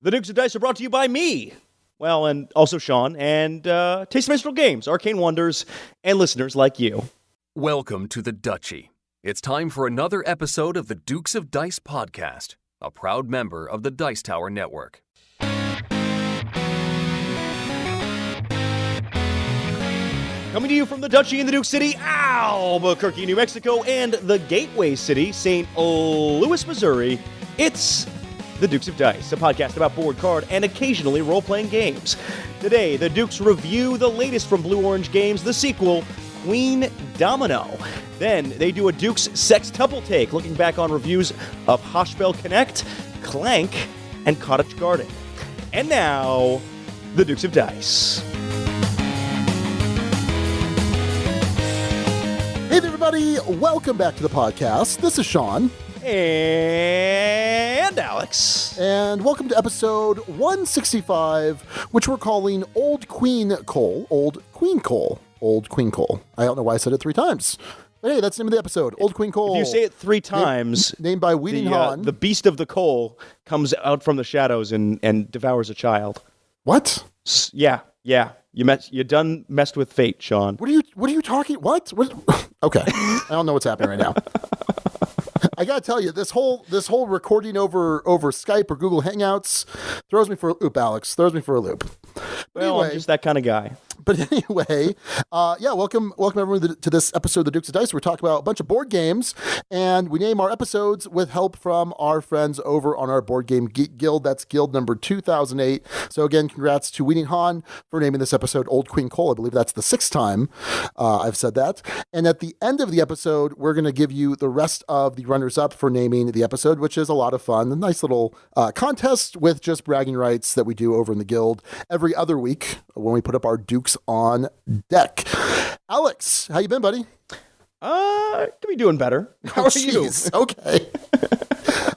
The Dukes of Dice are brought to you by me. Well, and also Sean, and Taste Minstrel Games, Arcane Wonders, and listeners like you. Welcome to the Duchy. It's time for another episode of the Dukes of Dice podcast, a proud member of the Dice Tower Network. Coming to you from the Duchy in the Duke City, Albuquerque, New Mexico, and the Gateway City, St. Louis, Missouri, it's the Dukes of Dice, a podcast about board, card, and occasionally role-playing games. Today, the Dukes review the latest from Blue Orange Games, the sequel, Queendomino. Then, they do a Dukes Sextuple-Take, looking back on reviews of Haspelknecht, Clank, and Cottage Garden. And now, the Dukes of Dice. Hey there, everybody. Welcome back to the podcast. This is Sean. And Alex. And welcome to episode 165, which we're calling Old Queen Coal. Old Queen Coal. Old Queen Coal. I don't know why I said it 3 times. But hey, that's the name of the episode. Old Queen Coal. If you say it 3 times, named by Weeding Han. The beast of the coal comes out from the shadows and devours a child. What? Yeah. You done messed with fate, Sean. What are you talking? What? Okay. I don't know what's happening right now. I gotta tell you, this whole recording over Skype or Google Hangouts throws me for a loop, Alex. Throws me for a loop. But Well, anyway, I'm just that kind of guy. But anyway, welcome everyone to this episode of the Dukes of Dice. We're talking about a bunch of board games, and we name our episodes with help from our friends over on our Board Game Geek Guild. That's guild number 2008. So again, congrats to Weeding Han for naming this episode Old Queen Coal. I believe that's the 6th time I've said that. And at the end of the episode, we're going to give you the rest of the runners-up for naming the episode, which is a lot of fun. A nice little contest with just bragging rights that we do over in the guild every other week when we put up our Dukes on deck. Alex, how you been, buddy? Could be doing better. How are you? Okay.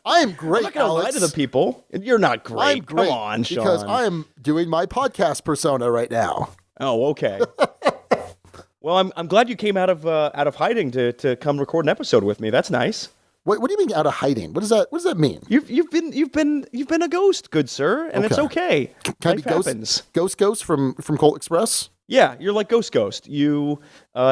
I am great, I'm not going to lie to the people. You're not great. I'm great. Come on, Sean. Because I am doing my podcast persona right now. Oh, okay. Well, I'm glad you came out of hiding to come record an episode with me. That's nice. What do you mean out of hiding? What does that mean? You've been a ghost, good sir, and it's okay. Can I Life be happens. Ghost from Colt Express? Yeah, you're like Ghost. You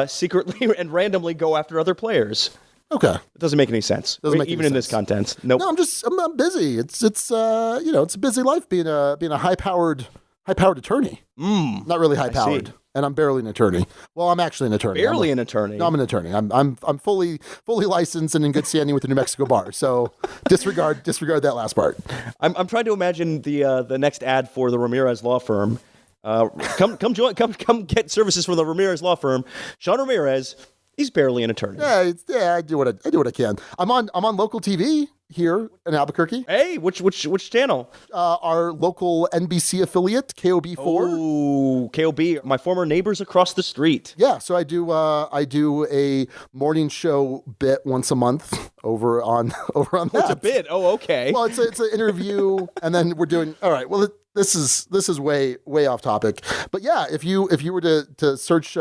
secretly and randomly go after other players. Okay. It doesn't make any sense. Even in this content. Nope. No, I'm busy. It's it's a busy life being a high powered attorney. Not really high powered. And I'm barely an attorney. Well, I'm actually an attorney. Barely an attorney. No, I'm an attorney. I'm fully licensed and in good standing with the New Mexico bar. So disregard that last part. I'm trying to imagine the next ad for the Ramirez law firm. Come get services from the Ramirez law firm. Sean Ramirez, he's barely an attorney. Yeah, I do what I can. I'm on local TV here in Albuquerque. Hey, which channel? Our local NBC affiliate, KOB4. Oh, KOB, my former neighbors across the street. Yeah, so I do a morning show bit once a month over on that. It's a bit. Oh, okay. Well, it's an interview, and then we're doing. All right. Well, this is way off topic, but yeah, if you were to search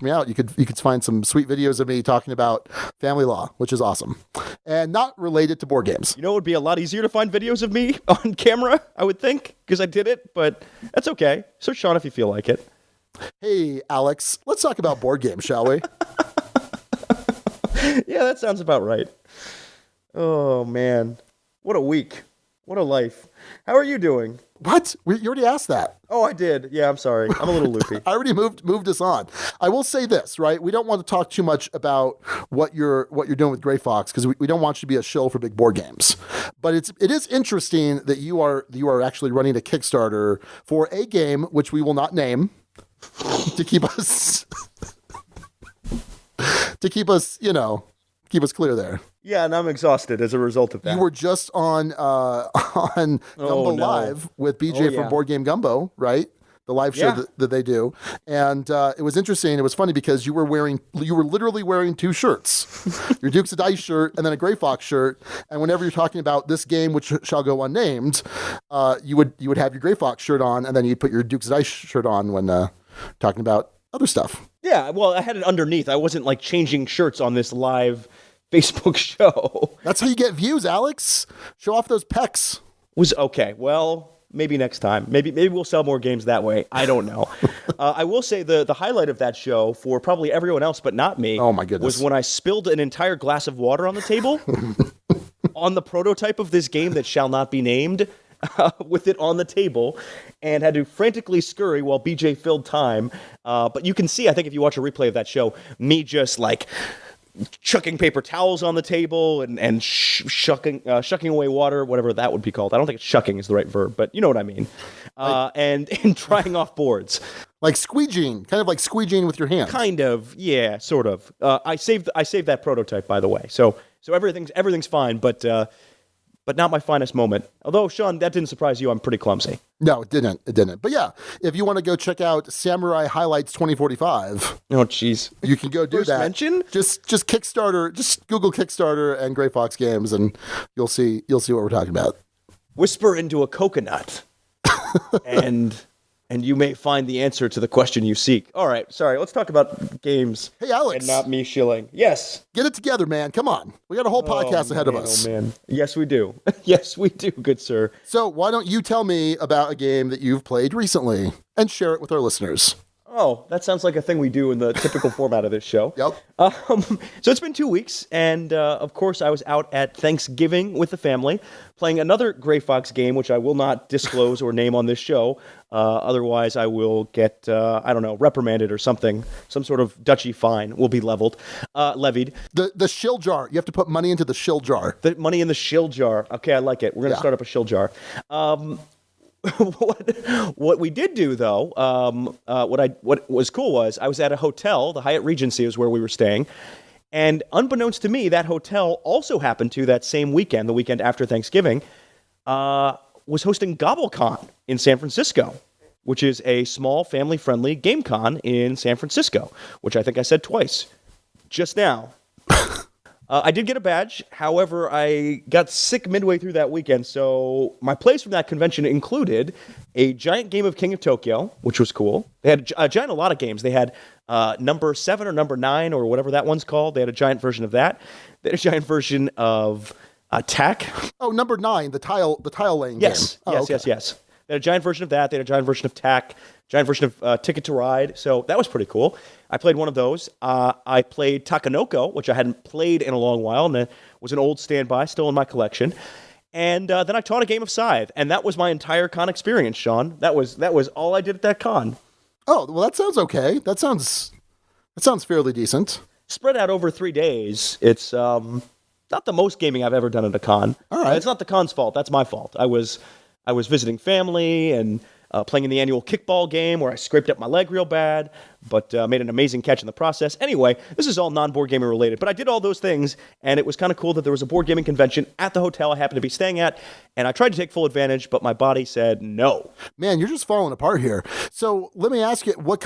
me out, you could find some sweet videos of me talking about family law, which is awesome, and not related to board games. You know, it would be a lot easier to find videos of me on camera, I would think, because I did it, but that's okay. Search Sean if you feel like it. Hey, Alex, let's talk about board games, shall we? Yeah, that sounds about right. Oh, man. What a week. What a life. How are you doing? What? You already asked that. Oh, I did. Yeah, I'm sorry. I'm a little loopy. I already moved us on. I will say this, right? We don't want to talk too much about what you're doing with Gray Fox because we don't want you to be a shill for big board games. But it is interesting that you are actually running a Kickstarter for a game which we will not name to keep us keep us clear there. Yeah, and I'm exhausted as a result of that. You were just on Gumbo Live with BJ from Board Game Gumbo, right? The live show that they do. And it was interesting. It was funny because you were literally wearing 2 shirts. Your Dukes of Dice shirt and then a Gray Fox shirt. And whenever you're talking about this game, which shall go unnamed, you would have your Gray Fox shirt on and then you'd put your Dukes of Dice shirt on when talking about other stuff. Yeah, well, I had it underneath. I wasn't like changing shirts on this live Facebook show. That's how you get views, Alex. Show off those pecs. was okay. Well, maybe next time. Maybe we'll sell more games that way. I don't know. I will say the highlight of that show for probably everyone else but not me. Oh my goodness. Was when I spilled an entire glass of water on the table on the prototype of this game that shall not be named. With it on the table, and had to frantically scurry while BJ filled time. But you can see, I think if you watch a replay of that show, me just like chucking paper towels on the table and shucking away water, whatever that would be called. I don't think shucking is the right verb, but you know what I mean. And trying off boards. Like squeegeeing, kind of like squeegeeing with your hands. Kind of, yeah, sort of. I saved that prototype, by the way. So everything's fine, but not my finest moment. Although, Sean, that didn't surprise you. I'm pretty clumsy. No, it didn't. But yeah, if you want to go check out Samurai Highlights 2045. Oh, jeez. You can go do First that. mention? Just Kickstarter. Just Google Kickstarter and Gray Fox Games, and you'll see what we're talking about. Whisper into a coconut, and you may find the answer to the question you seek. All right, sorry. Let's talk about games. Hey, Alex. And not me shilling. Yes. Get it together, man. Come on. We got a whole podcast ahead of us. Oh, man. Yes, we do. Yes, we do, good sir. So why don't you tell me about a game that you've played recently and share it with our listeners? Oh, that sounds like a thing we do in the typical format of this show. Yep. So it's been 2 weeks, and of course I was out at Thanksgiving with the family, playing another Gray Fox game, which I will not disclose or name on this show. Otherwise, I will get, reprimanded or something. Some sort of duchy fine will be levied. The shill jar. You have to put money into the shill jar. The money in the shill jar. Okay, I like it. We're going to start up a shill jar. What we did do, though, what was cool was I was at a hotel. The Hyatt Regency is where we were staying. And unbeknownst to me, that hotel also happened to, that same weekend, the weekend after Thanksgiving, was hosting GobbleCon in San Francisco, which is a small family-friendly game con in San Francisco, which I think I said twice just now. I did get a badge. However, I got sick midway through that weekend, so my plays from that convention included a giant game of King of Tokyo, which was cool. They had a lot of games. They had number 7 or number 9 or whatever that one's called. They had a giant version of that. They had a giant version of Tack. Oh, number 9, the tile laying game. Yes. They had a giant version of that. They had a giant version of Tack, giant version of Ticket to Ride. So that was pretty cool. I played one of those. I played Takanoko, which I hadn't played in a long while, and it was an old standby, still in my collection. And then I taught a game of Scythe, and that was my entire con experience, Sean. That was all I did at that con. Oh, well, that sounds okay. That sounds fairly decent. Spread out over 3 days. It's not the most gaming I've ever done at a con. All right. It's not the con's fault. That's my fault. I was visiting family and playing in the annual kickball game where I scraped up my leg real bad, but made an amazing catch in the process. Anyway, this is all non-board gaming related, but I did all those things, and it was kind of cool that there was a board gaming convention at the hotel I happened to be staying at, and I tried to take full advantage, but my body said no. Man, you're just falling apart here. So let me ask you, what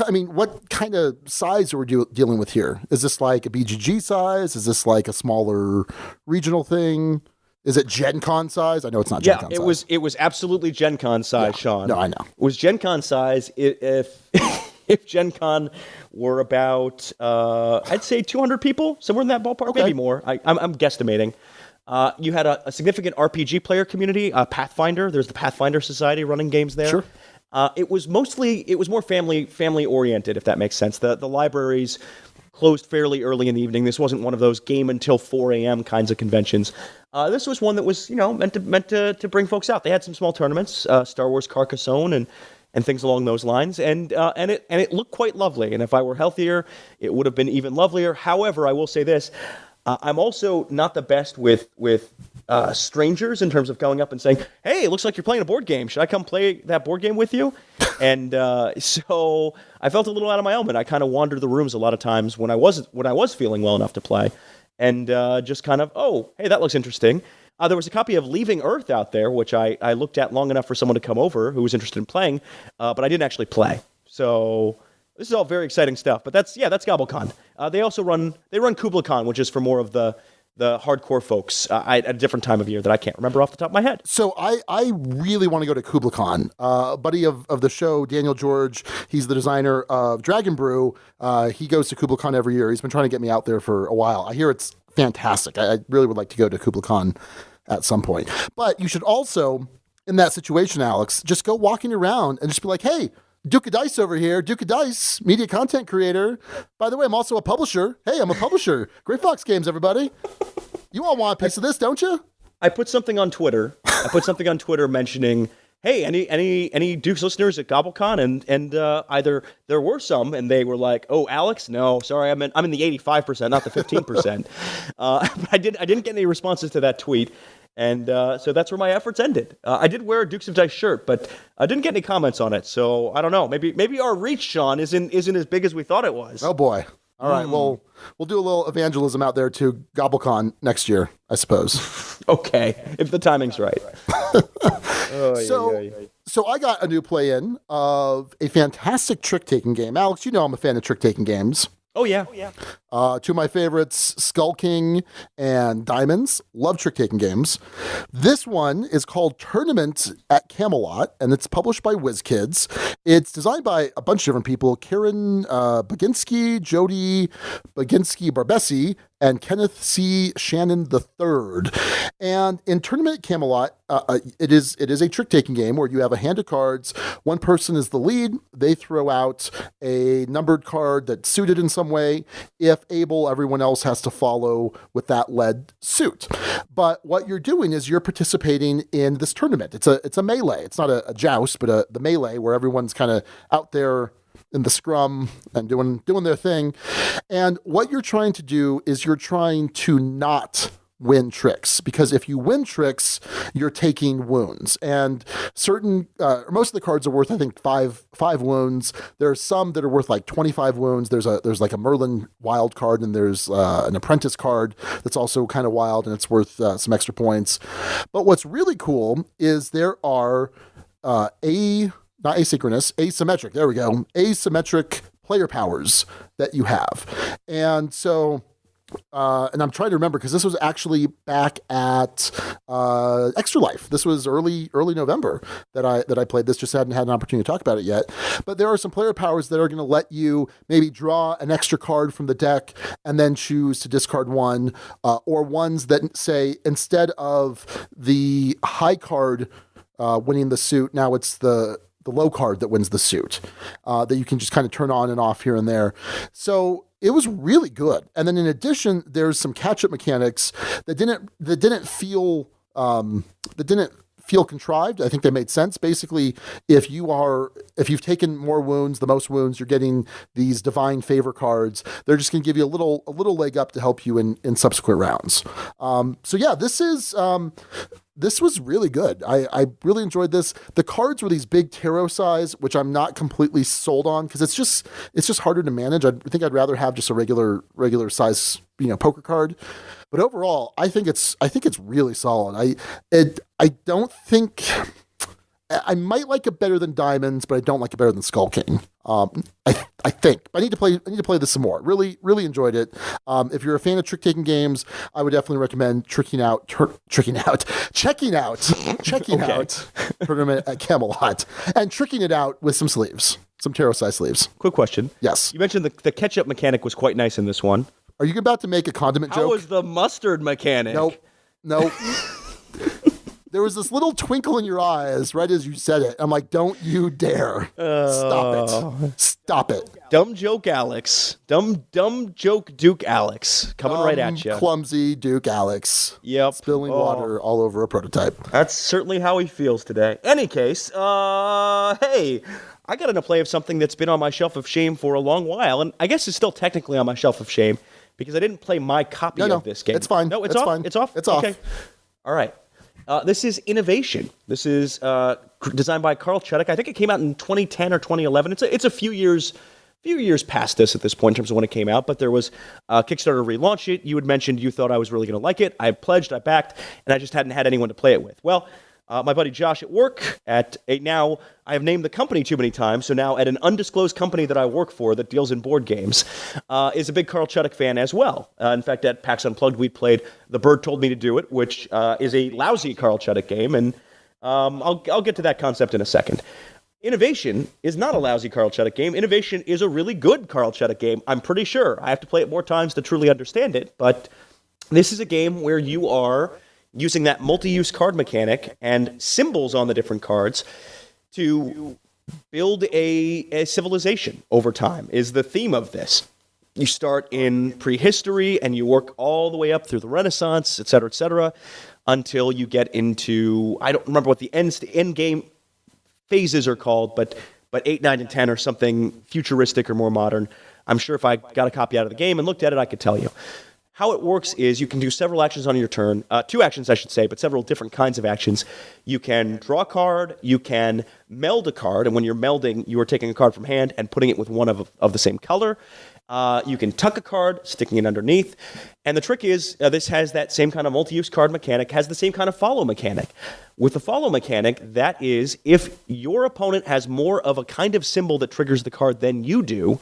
kind of size are we dealing with here? Is this like a BGG size? Is this like a smaller regional thing? Is it Gen Con size? I know it's not Gen Con size. It was absolutely Gen Con size, Sean. No, I know. It was Gen Con size. If Gen Con were about, I'd say 200 people, somewhere in that ballpark, maybe more. I'm guesstimating. You had a significant RPG player community, Pathfinder. There's the Pathfinder Society running games there. Sure. It was more family oriented, if that makes sense. The libraries closed fairly early in the evening. This wasn't one of those game until 4 a.m. kinds of conventions. This was one that was, meant to bring folks out. They had some small tournaments, Star Wars Carcassonne and things along those lines, and it looked quite lovely. And if I were healthier, it would have been even lovelier. However, I will say this: I'm also not the best with strangers in terms of going up and saying, "Hey, it looks like you're playing a board game. Should I come play that board game with you?" And so I felt a little out of my element. I kind of wandered the rooms a lot of times when I was feeling well enough to play, and just kind of, oh, hey, that looks interesting. There was a copy of Leaving Earth out there, which I looked at long enough for someone to come over who was interested in playing, but I didn't actually play. So this is all very exciting stuff. But that's GobbleCon. They also run Kubla Khan, which is for more of the hardcore folks at a different time of year that I can't remember off the top of my head. So I really want to go to Kubla Khan. A buddy of the show, Daniel George, he's the designer of Dragon Brew. He goes to Kubla Khan every year. He's been trying to get me out there for a while. I hear it's fantastic. I really would like to go to Kubla Khan at some point. But you should also in that situation, Alex, just go walking around and just be like, hey, Duke of Dice over here, Duke of Dice, media content creator. By the way, I'm also a publisher. Hey, I'm a publisher. Great Fox Games, everybody. You all want a piece of this, don't you? I put something on Twitter. Mentioning, hey, any Dukes listeners at GobbleCon? And either there were some, and they were like, oh, Alex, no, sorry, I'm in the 85%, not the 15%. But I didn't get any responses to that tweet. And so that's where my efforts ended. I did wear a Dukes of Dice shirt, but I didn't get any comments on it. So I don't know. Maybe our reach, Sean, isn't as big as we thought it was. Oh boy. All right. Well, we'll do a little evangelism out there to GobbleCon next year, I suppose. Okay, if the timing's right. So I got a new play-in of a fantastic trick-taking game. Alex, you know I'm a fan of trick-taking games. Oh, yeah. Two of my favorites, Skull King and Diamonds. Love trick-taking games. This one is called Tournament at Camelot, and it's published by WizKids. It's designed by a bunch of different people, Karen Baginski, Jody Baginski-Barbesi, and Kenneth C. Shannon III. And in Tournament at Camelot, it is a trick-taking game where you have a hand of cards. One person is the lead. They throw out a numbered card that's suited in some way. If able, everyone else has to follow with that led suit. But what you're doing is you're participating in this tournament. It's a melee. It's not a joust, but the melee where everyone's kind of out there in the scrum and doing their thing. And what you're trying to do is you're trying to not win tricks, because if you win tricks, you're taking wounds. And most of the cards are worth, I think, five wounds. There are some that are worth like 25 wounds. There's like a Merlin wild card, and there's an Apprentice card that's also kind of wild, and it's worth some extra points. But what's really cool is there are asymmetric. There we go. Asymmetric player powers that you have. And so, and I'm trying to remember, because this was actually back at Extra Life. This was early November that I played this. Just hadn't had an opportunity to talk about it yet. But there are some player powers that are going to let you maybe draw an extra card from the deck and then choose to discard one, or ones that say, instead of the high card winning the suit, now it's the low card that wins the suit, that you can just kind of turn on and off here and there. So it was really good. And then in addition, there's some catch-up mechanics that didn't feel contrived. I think they made sense. Basically, if you've taken more wounds, the most wounds, you're getting these divine favor cards. They're just going to give you a little leg up to help you in subsequent rounds. So yeah, this was really good. I really enjoyed this. The cards were these big tarot size, which I'm not completely sold on, because it's just harder to manage. I think I'd rather have just a regular size, poker card. But overall, I think it's really solid. I don't think I might like it better than Diamonds, but I don't like it better than Skull King. I think. I need to play this some more. Really, really enjoyed it. If you're a fan of trick-taking games, I would definitely recommend checking out Tournament at Camelot, and tricking it out with some sleeves, some tarot-size sleeves. Quick question. Yes. You mentioned the catch-up mechanic was quite nice in this one. Are you about to make a condiment joke? How was the mustard mechanic? Nope. There was this little twinkle in your eyes right as you said it. I'm like, don't you dare. Stop it. Dumb joke, Alex. Dumb joke, Duke Alex. Coming right at you. Clumsy Duke Alex. Yep. Spilling water all over a prototype. That's certainly how he feels today. Any case, hey, I got into play of something that's been on my shelf of shame for a long while, and I guess it's still technically on my shelf of shame, because I didn't play my copy of this game. It's fine. No, it's It's off? fine. It's off? It's off. Okay. All right. This is Innovation. This is designed by Carl Chudyk. I think it came out in 2010 or 2011. It's a few years past this at this point in terms of when it came out, but there was Kickstarter relaunch it. You had mentioned you thought I was really going to like it. I pledged, I backed, and I just hadn't had anyone to play it with. Well, my buddy Josh at work now I have named the company too many times, so now at an undisclosed company that I work for that deals in board games, is a big Carl Chudyk fan as well. In fact, at PAX Unplugged, we played The Bird Told Me to Do It, which is a lousy Carl Chudyk game, and I'll get to that concept in a second. Innovation is not a lousy Carl Chudyk game. Innovation is a really good Carl Chudyk game, I'm pretty sure. I have to play it more times to truly understand it, but this is a game where you are using that multi-use card mechanic and symbols on the different cards to build a civilization over time is the theme of this. You start in prehistory and you work all the way up through the Renaissance, et cetera, until you get into, I don't remember what the end game phases are called, but 8, 9, and 10 are something futuristic or more modern. I'm sure if I got a copy out of the game and looked at it, I could tell you. How it works is you can do several actions on your turn, 2 actions I should say, but several different kinds of actions. You can draw a card, you can meld a card, and when you're melding, you are taking a card from hand and putting it with one of the same color. You can tuck a card, sticking it underneath. And the trick is, this has that same kind of multi-use card mechanic, has the same kind of follow mechanic. With the follow mechanic, that is, if your opponent has more of a kind of symbol that triggers the card than you do,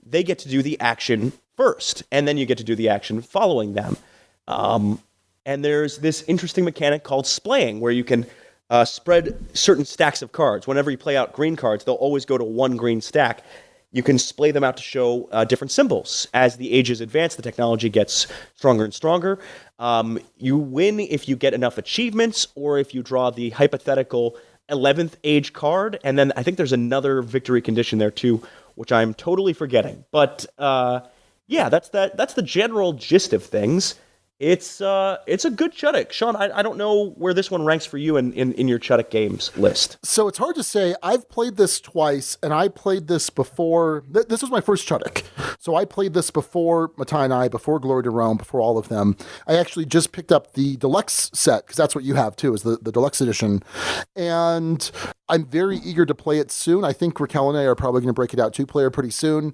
they get to do the action first, and then you get to do the action following them. And there's this interesting mechanic called splaying, where you can spread certain stacks of cards. Whenever you play out green cards, they'll always go to one green stack. You can splay them out to show different symbols. As the ages advance, the technology gets stronger and stronger. You win if you get enough achievements, or if you draw the hypothetical 11th age card, and then I think there's another victory condition there too, which I'm totally forgetting. But yeah, that's the general gist of things. It's a good Chuddick. Sean, I don't know where this one ranks for you in your Chuddick games list. So it's hard to say. I've played this twice, and I played this before. This was my first Chuddick. So I played this before Matai and I, before Glory to Rome, before all of them. I actually just picked up the deluxe set, because that's what you have too, is the deluxe edition. And I'm very eager to play it soon. I think Raquel and I are probably going to break it out 2-player pretty soon.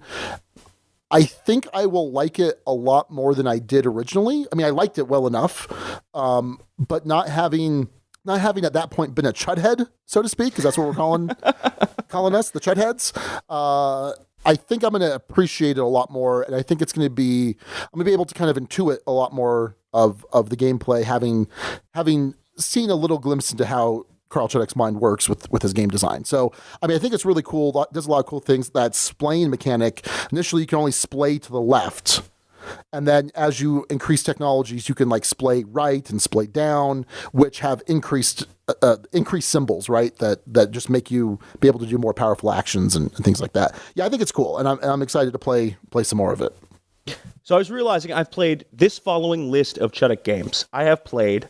I think I will like it a lot more than I did originally. I mean, I liked it well enough, but not having at that point been a chudhead, so to speak, because that's what we're calling us, the chudheads. I think I'm going to appreciate it a lot more, and I think I'm going to be able to kind of intuit a lot more of the gameplay, having seen a little glimpse into how Carl Chuddick's mind works with his game design. So, I mean, I think it's really cool. Does a lot of cool things. That splaying mechanic, initially you can only splay to the left. And then as you increase technologies, you can like splay right and splay down, which have increased symbols, right? That just make you be able to do more powerful actions and things like that. Yeah, I think it's cool. And I'm excited to play some more of it. So I was realizing I've played this following list of Chuddick games. I have played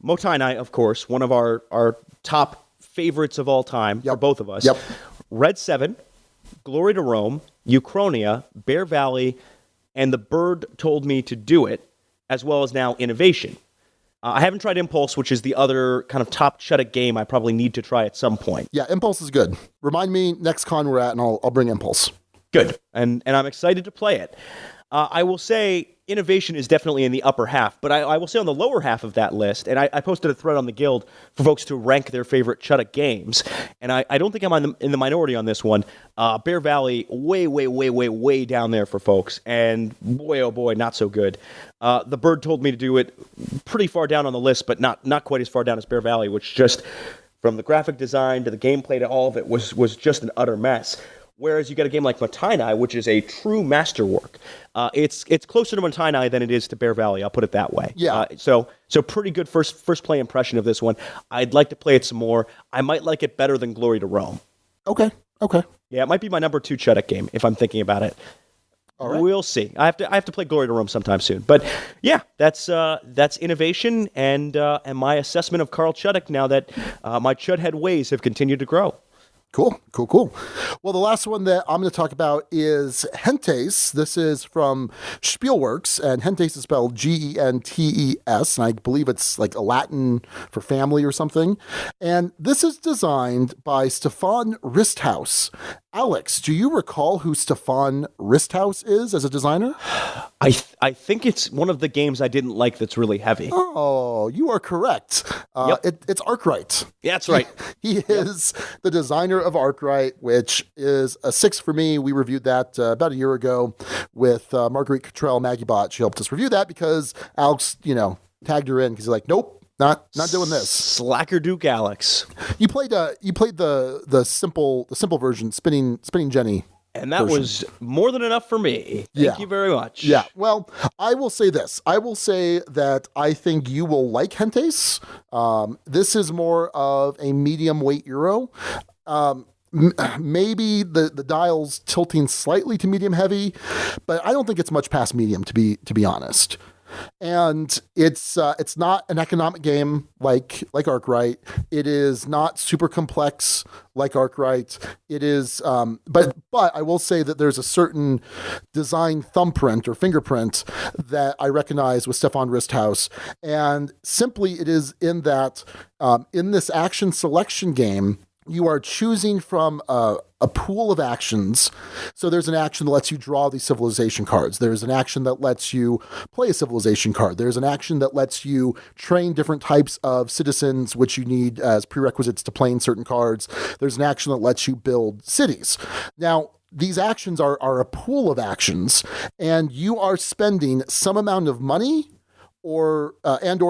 Motainai, of course, one of our top favorites of all time for both of us. Yep. Red 7, Glory to Rome, Uchronia, Bear Valley, and The Bird Told Me to Do It, as well as now Innovation. I haven't tried Impulse, which is the other kind of top Chuddick game I probably need to try at some point. Yeah, Impulse is good. Remind me next con we're at, and I'll bring Impulse. Good. And I'm excited to play it. I will say Innovation is definitely in the upper half, but I will say on the lower half of that list, and I posted a thread on the Guild for folks to rank their favorite Chuddick games, and I don't think I'm in the minority on this one. Bear Valley, way down there for folks, and boy, oh boy, not so good. The Bird Told Me to Do It, pretty far down on the list, but not quite as far down as Bear Valley, which just, from the graphic design to the gameplay to all of it, was just an utter mess. Whereas you get a game like Motainai, which is a true masterwork. It's closer to Motainai than it is to Bear Valley. I'll put it that way. Yeah. So pretty good first play impression of this one. I'd like to play it some more. I might like it better than Glory to Rome. Okay. Yeah, it might be my number 2 Chuddick game if I'm thinking about it. All right. We'll see. I have to play Glory to Rome sometime soon. But yeah, that's Innovation and my assessment of Carl Chuddick now that my Chudhead ways have continued to grow. Cool. Well, the last one that I'm going to talk about is Gentes. This is from Spielworks, and Gentes is spelled Gentes, and I believe it's like a Latin for family or something. And this is designed by Stefan Risthaus. Alex, do you recall who Stefan Risthaus is as a designer? I think it's one of the games I didn't like that's really heavy. Oh, you are correct. It's Arkwright. Yeah, that's right. He is the designer of Arkwright, which is a 6 for me. We reviewed that about a year ago with Marguerite Cottrell, Maggie Bot. She helped us review that because Alex, tagged her in because he's like, nope. Not doing this. Slacker Duke Alex. You played the simple version, spinning Jenny. And that was more than enough for me. Thank you very much. Yeah. Well, I will say this. I will say that I think you will like Gentes. This is more of a medium weight Euro. Maybe the dial's tilting slightly to medium heavy, but I don't think it's much past medium, to be honest. And it's not an economic game like Arkwright. It is not super complex like Arkwright. It is, but I will say that there's a certain design thumbprint or fingerprint that I recognize with Stefan Risthaus, and simply it is in that in this action selection game, you are choosing from a pool of actions. So there's an action that lets you draw these civilization cards. There's an action that lets you play a civilization card. There's an action that lets you train different types of citizens, which you need as prerequisites to playing certain cards. There's an action that lets you build cities. Now, these actions are a pool of actions, and you are spending some amount of money or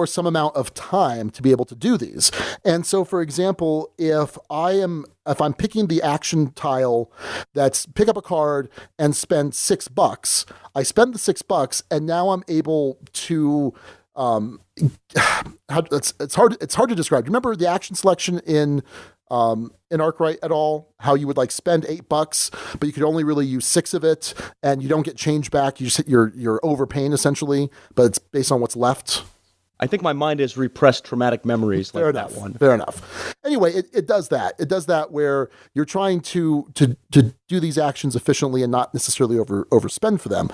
some amount of time to be able to do these. And so, for example, if I'm picking the action tile that's pick up a card and spend $6, I spend the $6 and now I'm able to it's hard to describe. Remember the action selection in Arkwright at all? How you would like spend $8, but you could only really use 6 of it, and you don't get change back. You're overpaying essentially, but it's based on what's left. I think my mind has repressed traumatic memeries like that one. Fair enough. Anyway, it does that. It does that where you're trying to do these actions efficiently and not necessarily overspend for them.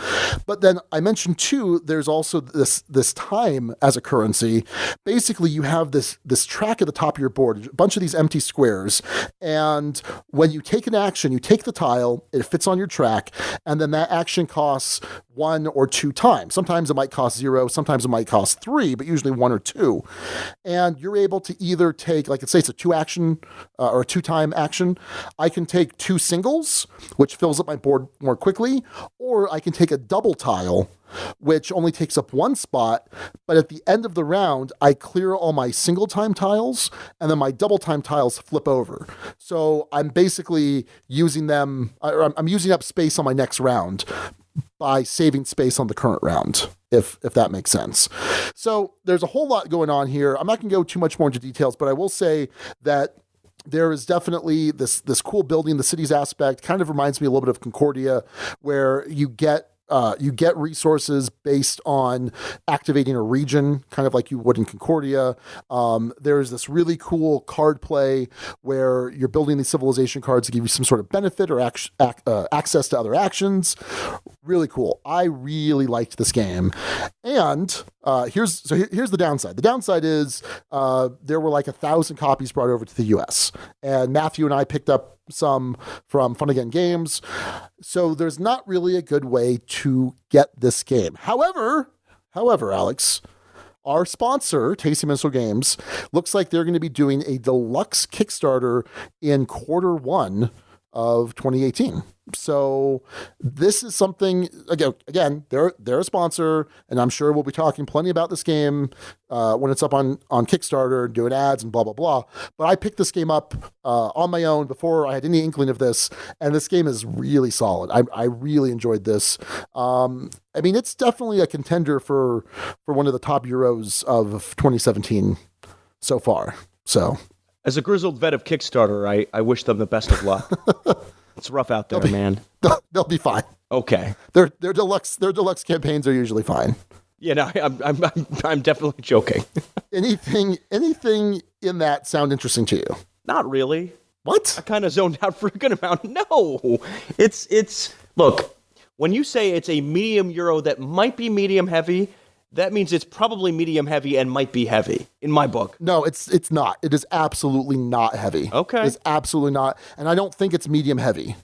But then I mentioned too, there's also this time as a currency. Basically, you have this track at the top of your board, a bunch of these empty squares, and when you take an action, you take the tile, it fits on your track, and then that action costs 1 or 2 times. Sometimes it might cost 0, sometimes it might cost 3, but usually 1 or 2. And you're able to either take, like let's say it's a 2 action or a 2-time action. I can take 2 singles, which fills up my board more quickly, or I can take a double tile, which only takes up 1 spot, but at the end of the round, I clear all my single-time tiles, and then my double-time tiles flip over. So I'm basically using them, I'm using up space on my next round by saving space on the current round, if that makes sense. So there's a whole lot going on here. I'm not going to go too much more into details, but I will say that there is definitely this cool building, the cities aspect kind of reminds me a little bit of Concordia, where you get resources based on activating a region, kind of like you would in Concordia. There's this really cool card play where you're building these civilization cards to give you some sort of benefit or access to other actions. Really cool. I really liked this game. And here's the downside. The downside is there were like 1,000 copies brought over to the US. And Matthew and I picked up some from Fun Again Games. So there's not really a good way to get this game. However, Alex, our sponsor, Tasty Minstrel Games, looks like they're going to be doing a deluxe Kickstarter in Q1 of 2018. So this is something, again, they're a sponsor, and I'm sure we'll be talking plenty about this game when it's up on Kickstarter, doing ads and blah, blah, blah. But I picked this game up on my own before I had any inkling of this, and this game is really solid. I really enjoyed this. I mean, it's definitely a contender for one of the top Euros of 2017 so far. So, as a grizzled vet of Kickstarter, I wish them the best of luck. It's rough out there, man. They'll be fine. Okay. Their deluxe campaigns are usually fine. Yeah, no, I'm definitely joking. Anything in that sound interesting to you? Not really. What? I kind of zoned out for a good amount. No, it's look, when you say it's a medium Euro that might be medium heavy, that means it's probably medium heavy and might be heavy in my book. No, it's not. It is absolutely not heavy. Okay. It's absolutely not. And I don't think it's medium heavy.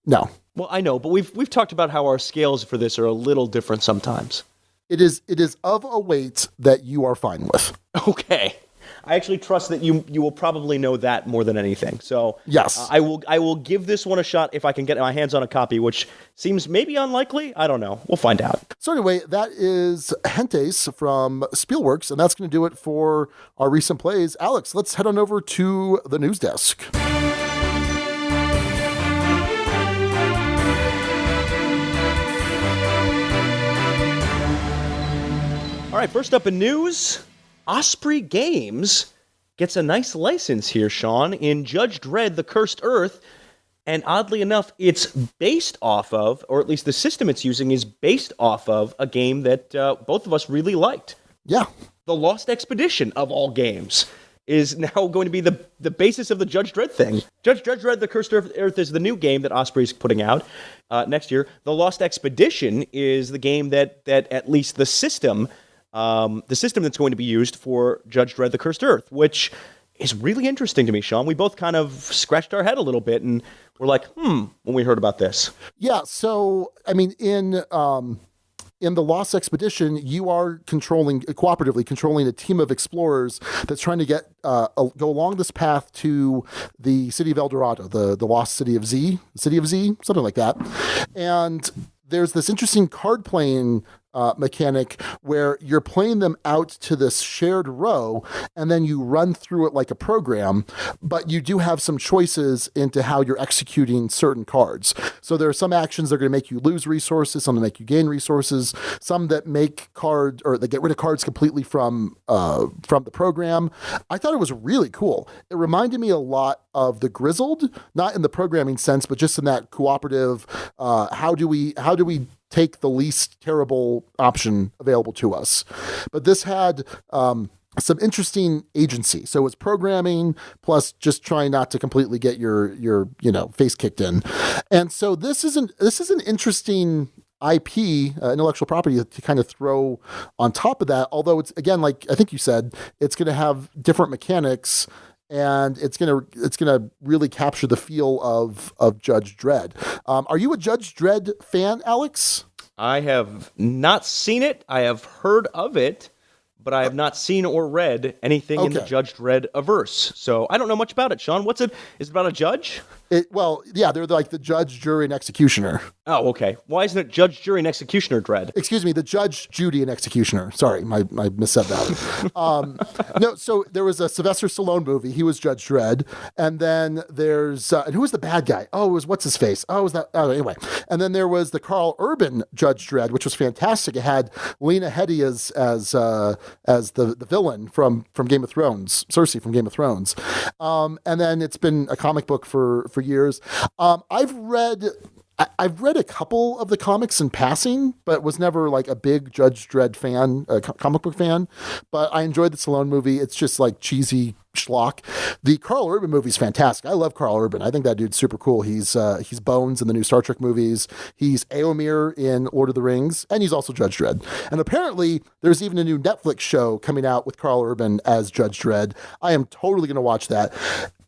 No. Well, I know, but we've talked about how our scales for this are a little different sometimes. It is of a weight that you are fine with. Okay. I actually trust that you will probably know that more than anything. So yes, I will give this one a shot if I can get my hands on a copy, which seems maybe unlikely. I don't know. We'll find out. So anyway, that is Gentes from Spielworks, and that's going to do it for our recent plays. Alex, let's head on over to the news desk. All right, first up in news, Osprey Games gets a nice license here, Sean, in Judge Dredd, The Cursed Earth. And oddly enough, it's based off of, or at least the system it's using is based off of, a game that both of us really liked. Yeah. The Lost Expedition, of all games, is now going to be the basis of the Judge Dredd thing. Judge Dredd, The Cursed Earth is the new game that Osprey's putting out next year. The Lost Expedition is the game that at least the system that's going to be used for Judge Dredd, The Cursed Earth, which is really interesting to me, Sean. We both kind of scratched our head a little bit and we're like, when we heard about this. Yeah, so, I mean, in the Lost Expedition, you are cooperatively controlling a team of explorers that's trying to go along this path to the city of El Dorado, the lost city of Z, something like that. And there's this interesting card playing mechanic where you're playing them out to this shared row and then you run through it like a program, but you do have some choices into how you're executing certain cards. So there are some actions that are going to make you lose resources, some that make you gain resources, some that make cards or they get rid of cards completely from the program. I thought it was really cool. It reminded me a lot of the Grizzled, not in the programming sense, but just in that cooperative, how do we take the least terrible option available to us. But this had some interesting agency. So it's programming plus just trying not to completely get your face kicked in. And so this is an interesting IP, intellectual property, to kind of throw on top of that. Although it's, again, like I think you said, it's going to have different mechanics. And it's gonna really capture the feel of Judge Dredd. Are you a Judge Dredd fan, Alex? I have not seen it. I have heard of it, but I have not seen or read anything in the Judge Dredd averse. So I don't know much about it, Sean. What's it? Is it about a judge? They're like the judge, jury, and executioner. Oh, okay. Why isn't it Judge, Jury, and Executioner Dredd? Excuse me, the Judge, Judy, and Executioner. Sorry, I missaid that. No, so there was a Sylvester Stallone movie. He was Judge Dredd. And then there's, and who was the bad guy? Oh, it was what's his face? Oh, was that? Oh, anyway. And then there was the Carl Urban Judge Dredd, which was fantastic. It had Lena Headey as the villain from Game of Thrones, Cersei from Game of Thrones. And then it's been a comic book for years. I've read a couple of the comics in passing, but was never like a big Judge Dredd fan, comic book fan. But I enjoyed the Stallone movie. It's just like cheesy schlock. The Carl Urban movie is fantastic. I love Carl Urban. I think that dude's super cool. He's Bones in the new Star Trek movies. He's Éomer in Lord of the Rings, and he's also Judge Dredd. And apparently, there's even a new Netflix show coming out with Carl Urban as Judge Dredd. I am totally going to watch that.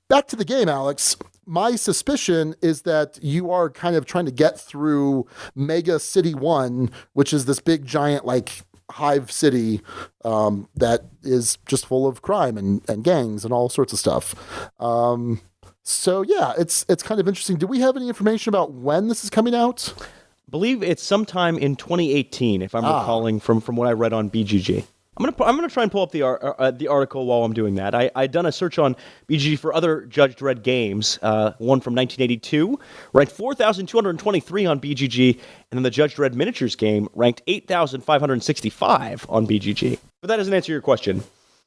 Back to the game, Alex. My suspicion is that you are kind of trying to get through Mega City 1, which is this big, giant, like, hive city that is just full of crime and gangs and all sorts of stuff. So, yeah, it's kind of interesting. Do we have any information about when this is coming out? I believe it's sometime in 2018, if I'm recalling from what I read on BGG. I'm gonna try and pull up the article while I'm doing that. I'd done a search on BGG for other Judge Dredd games, one from 1982, ranked 4,223 on BGG, and then the Judge Dredd miniatures game ranked 8,565 on BGG. But that doesn't answer your question.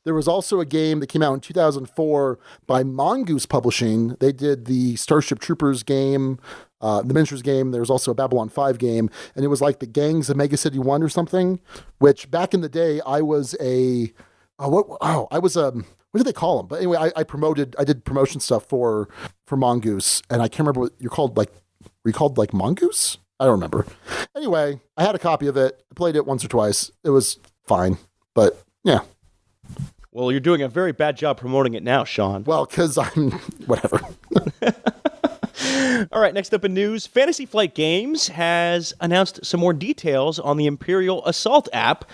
There was also a game that came out in 2004 by Mongoose Publishing. They did the Starship Troopers game, the miniatures game. There was also a Babylon 5 game, and it was like the Gangs of Mega City 1 or something, which back in the day I was what did they call them? But anyway, I did promotion stuff for Mongoose, and I can't remember what you're called. Were you called like Mongoose? I don't remember. Anyway, I had a copy of it. I played it once or twice. It was fine, but yeah. Well, you're doing a very bad job promoting it now, Sean. Well, because I'm whatever. All right, next up in news, Fantasy Flight Games has announced some more details on the Imperial Assault app.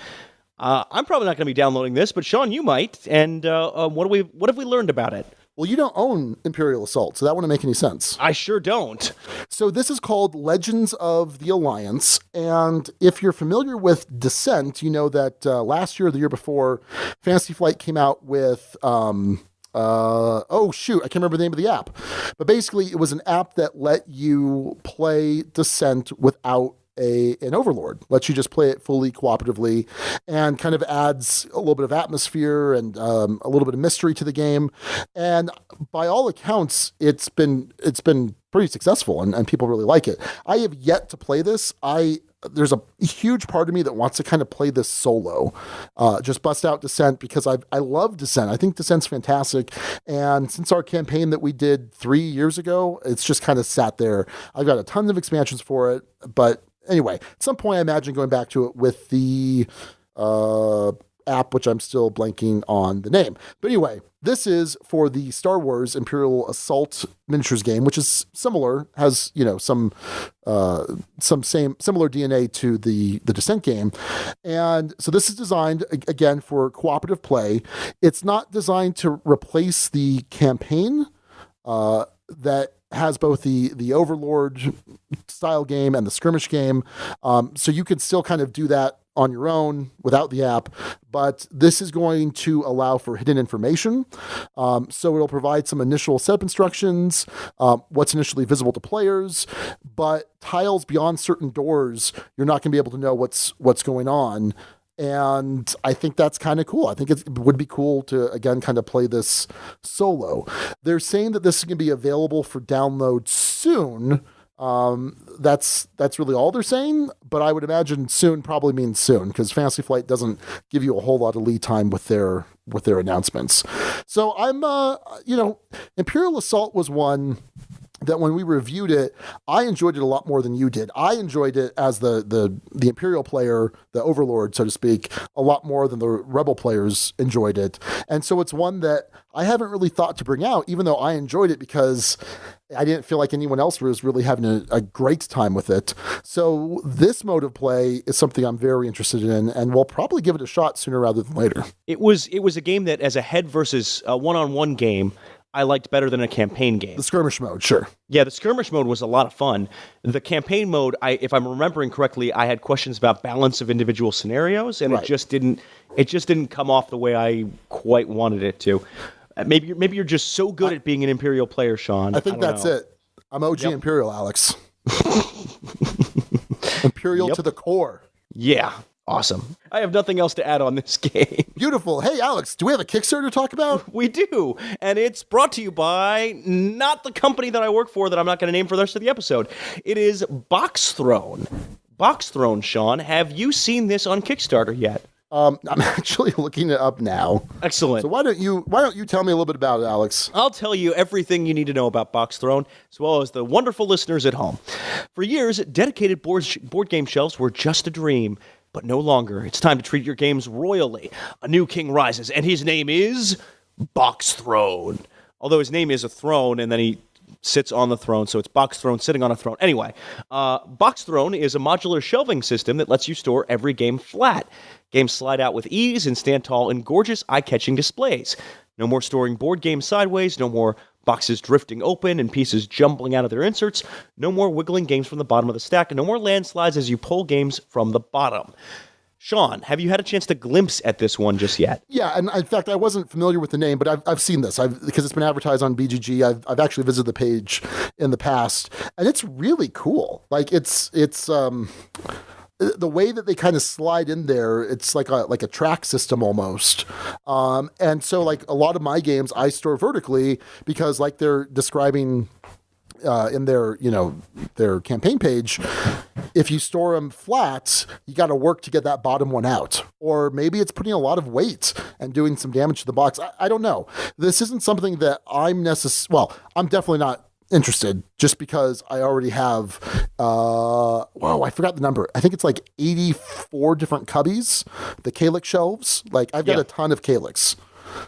I'm probably not going to be downloading this, but Sean, you might. And what have we learned about it? Well, you don't own Imperial Assault, so that wouldn't make any sense. I sure don't. So this is called Legends of the Alliance, and if you're familiar with Descent, you know that last year or the year before, Fantasy Flight came out with... I can't remember the name of the app. But basically, it was an app that let you play Descent without an Overlord. Lets you just play it fully cooperatively, and kind of adds a little bit of atmosphere and a little bit of mystery to the game. And by all accounts, it's been pretty successful, and people really like it. I have yet to play this. There's a huge part of me that wants to kind of play this solo, just bust out Descent, because I love Descent. I think Descent's fantastic. And since our campaign that we did 3 years ago, it's just kind of sat there. I've got a ton of expansions for it. But anyway, at some point I imagine going back to it with the app, which I'm still blanking on the name. But anyway, this is for the Star Wars Imperial Assault miniatures game, which is similar, has, some similar DNA to the Descent game. And so this is designed, again, for cooperative play. It's not designed to replace the campaign that has both the Overlord style game and the skirmish game. So you can still kind of do that on your own without the app, but this is going to allow for hidden information. So it'll provide some initial setup instructions, what's initially visible to players, but tiles beyond certain doors, you're not going to be able to know what's going on. And I think that's kind of cool. I think it would be cool to, again, kind of play this solo. They're saying that this is going to be available for download soon. That's really all they're saying, but I would imagine soon probably means soon, because Fantasy Flight doesn't give you a whole lot of lead time with their announcements. So I'm, Imperial Assault was one that when we reviewed it, I enjoyed it a lot more than you did. I enjoyed it as the Imperial player, the Overlord, so to speak, a lot more than the Rebel players enjoyed it. And so it's one that I haven't really thought to bring out, even though I enjoyed it, because I didn't feel like anyone else was really having a great time with it. So this mode of play is something I'm very interested in, and we'll probably give it a shot sooner rather than later. It was a game that, as a head versus one-on-one game, I liked better than a campaign game. The skirmish mode, sure. Yeah, the skirmish mode was a lot of fun. The campaign mode, if I'm remembering correctly, I had questions about balance of individual scenarios, and right. it just didn't come off the way I quite wanted it to. Maybe you're just so good at being an Imperial player, Sean. I think that's it. I'm OG Imperial, Alex. Imperial to the core. Yeah. Awesome. I have nothing else to add on this game. Beautiful. Hey, Alex, do we have a Kickstarter to talk about? We do, and it's brought to you by not the company that I work for that I'm not going to name for the rest of the episode. It is BoxThrone. BoxThrone, Sean, have you seen this on Kickstarter yet? I'm actually looking it up now. Excellent. So why don't you tell me a little bit about it, Alex? I'll tell you everything you need to know about BoxThrone, as well as the wonderful listeners at home. For years, dedicated board game shelves were just a dream. But no longer. It's time to treat your games royally. A new king rises, and his name is BoxThrone. Although his name is a throne, and then he sits on the throne, so it's BoxThrone sitting on a throne. Anyway, BoxThrone is a modular shelving system that lets you store every game flat. Games slide out with ease and stand tall in gorgeous, eye-catching displays. No more storing board games sideways, no more boxes drifting open and pieces jumbling out of their inserts, no more wiggling games from the bottom of the stack, and no more landslides as you pull games from the bottom. Sean, have you had a chance to glimpse at this one just yet? Yeah, and in fact, I wasn't familiar with the name, but I've seen this because it's been advertised on BGG. I've actually visited the page in the past, and it's really cool. Like it's the way that they kind of slide in there, it's like a track system almost. And so like a lot of my games I store vertically because like they're describing in their campaign page, if you store them flat, you got to work to get that bottom one out. Or maybe it's putting a lot of weight and doing some damage to the box. I don't know. This isn't something that I'm definitely not interested, just because I already have, I forgot the number. I think it's like 84 different cubbies, the Calyx shelves. Like I've got a ton of Calyx.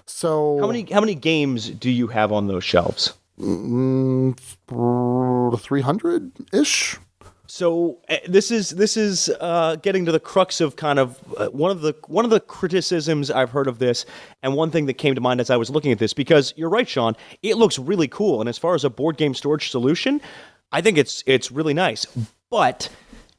So how many games do you have on those shelves? 300-ish. So this is getting to the crux of kind of one of the criticisms I've heard of this, and one thing that came to mind as I was looking at this, because you're right, Sean, it looks really cool, and as far as a board game storage solution, I think it's really nice. But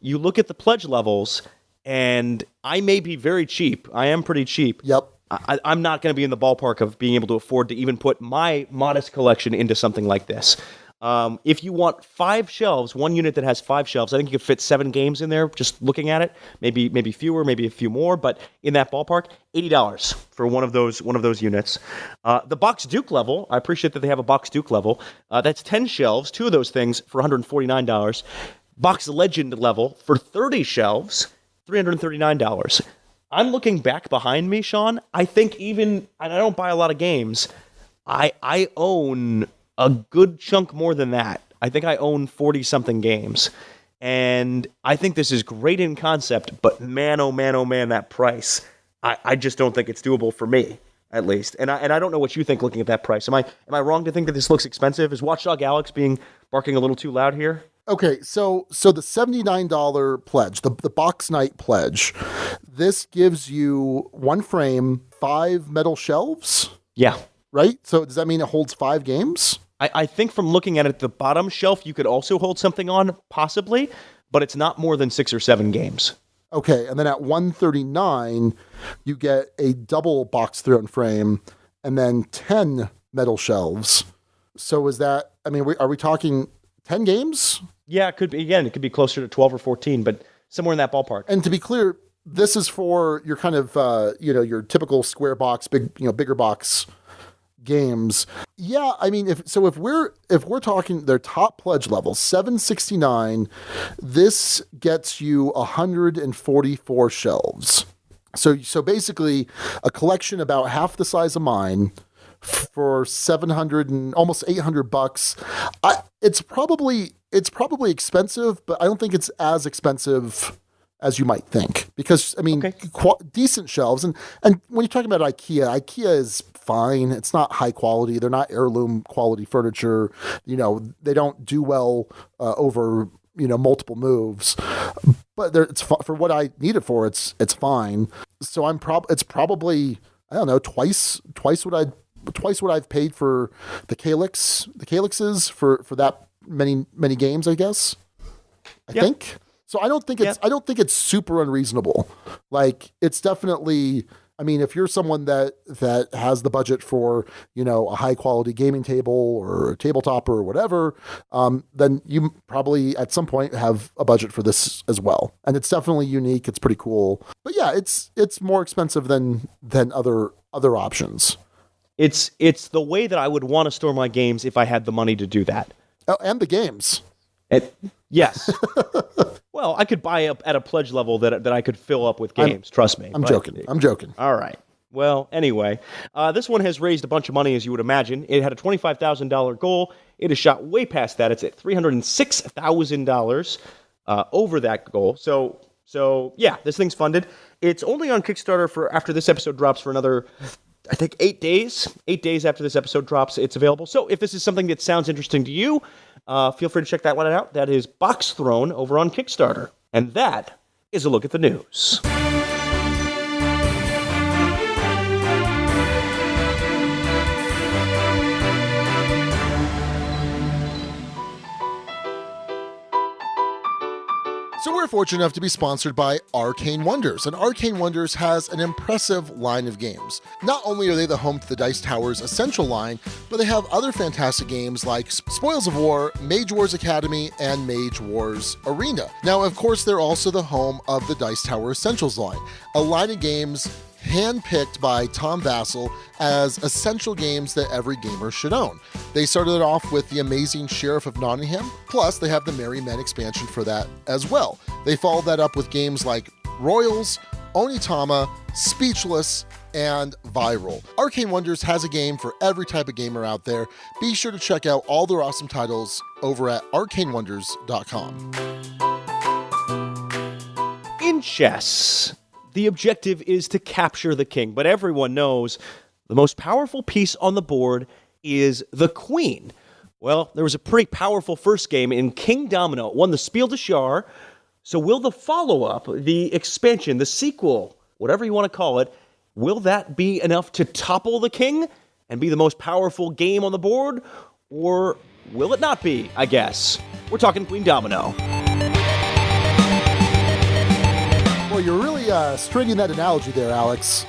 you look at the pledge levels, and I may be very cheap. I am pretty cheap. Yep. I'm not going to be in the ballpark of being able to afford to even put my modest collection into something like this. If you want 5 shelves, one unit that has 5 shelves, I think you could fit 7 games in there just looking at it. Maybe fewer, maybe a few more, but in that ballpark, $80 for one of those units. The Box Duke level, I appreciate that they have a Box Duke level. That's 10 shelves, 2 of those things for $149. Box Legend level for 30 shelves, $339. I'm looking back behind me, Sean. I think and I don't buy a lot of games, I own a good chunk more than that. I think I own 40-something games. And I think this is great in concept, but man, oh man, that price. I just don't think it's doable for me, at least. And I don't know what you think looking at that price. Am I wrong to think that this looks expensive? Is Watchdog Alex barking a little too loud here? Okay, so the $79 pledge, the Box Night pledge, this gives you 1 frame, 5 metal shelves? Yeah. Right? So does that mean it holds 5 games? I think from looking at it, the bottom shelf you could also hold something on, possibly, but it's not more than 6 or 7 games. Okay, and then at $139, you get a double BoxThrone frame and then 10 metal shelves. So is that, are we talking 10 games? Yeah, it could be. Again, it could be closer to 12 or 14, but somewhere in that ballpark. And to be clear, this is for your kind of, your typical square box, bigger box games. Yeah, if we're talking their top pledge level, $769, this gets you 144 shelves. So basically a collection about half the size of mine for $700 and almost $800. It's probably expensive, but I don't think it's as expensive as you might think, because decent shelves, and when you're talking about IKEA is fine. It's not high quality. They're not heirloom quality furniture. They don't do well over multiple moves, but it's for what I need it for. It's fine. So it's probably, I don't know, twice what I've paid for the Calyxes for that many games, I guess. I think. So I don't think it's super unreasonable. Like, it's definitely, if you're someone that has the budget for, a high quality gaming table or a tabletop or whatever, then you probably at some point have a budget for this as well. And it's definitely unique. It's pretty cool. But yeah, it's more expensive than other options. It's the way that I would want to store my games if I had the money to do that. Oh, and the games. Yes. Well, I could buy up at a pledge level that I could fill up with games. Trust me. I'm joking. All right. Well, anyway, this one has raised a bunch of money, as you would imagine. It had a $25,000 goal. It has shot way past that. It's at $306,000 over that goal. So yeah, this thing's funded. It's only on Kickstarter for after this episode drops for another, I think, 8 days. 8 days after this episode drops, it's available. So if this is something that sounds interesting to you, feel free to check that one out. That is BoxThrone over on Kickstarter. And that is a look at the news. So we're fortunate enough to be sponsored by Arcane Wonders, and Arcane Wonders has an impressive line of games. Not only are they the home to the Dice Tower's Essential line, but they have other fantastic games like Spoils of War, Mage Wars Academy, and Mage Wars Arena. Now, of course, they're also the home of the Dice Tower Essentials line, a line of games handpicked by Tom Vassell as essential games that every gamer should own. They started it off with the amazing Sheriff of Nottingham, plus they have the Merry Men expansion for that as well. They followed that up with games like Royals, Onitama, Speechless, and Viral. Arcane Wonders has a game for every type of gamer out there. Be sure to check out all their awesome titles over at arcanewonders.com. In chess, the objective is to capture the king, but everyone knows the most powerful piece on the board is the queen. Well, there was a pretty powerful first game in Queendomino. It won the Spiel des Jahres. So will the follow-up, the expansion, the sequel, whatever you want to call it, will that be enough to topple the king and be the most powerful game on the board? Or will it not be, I guess? We're talking Queendomino. Well, you're really straightening that analogy there, Alex.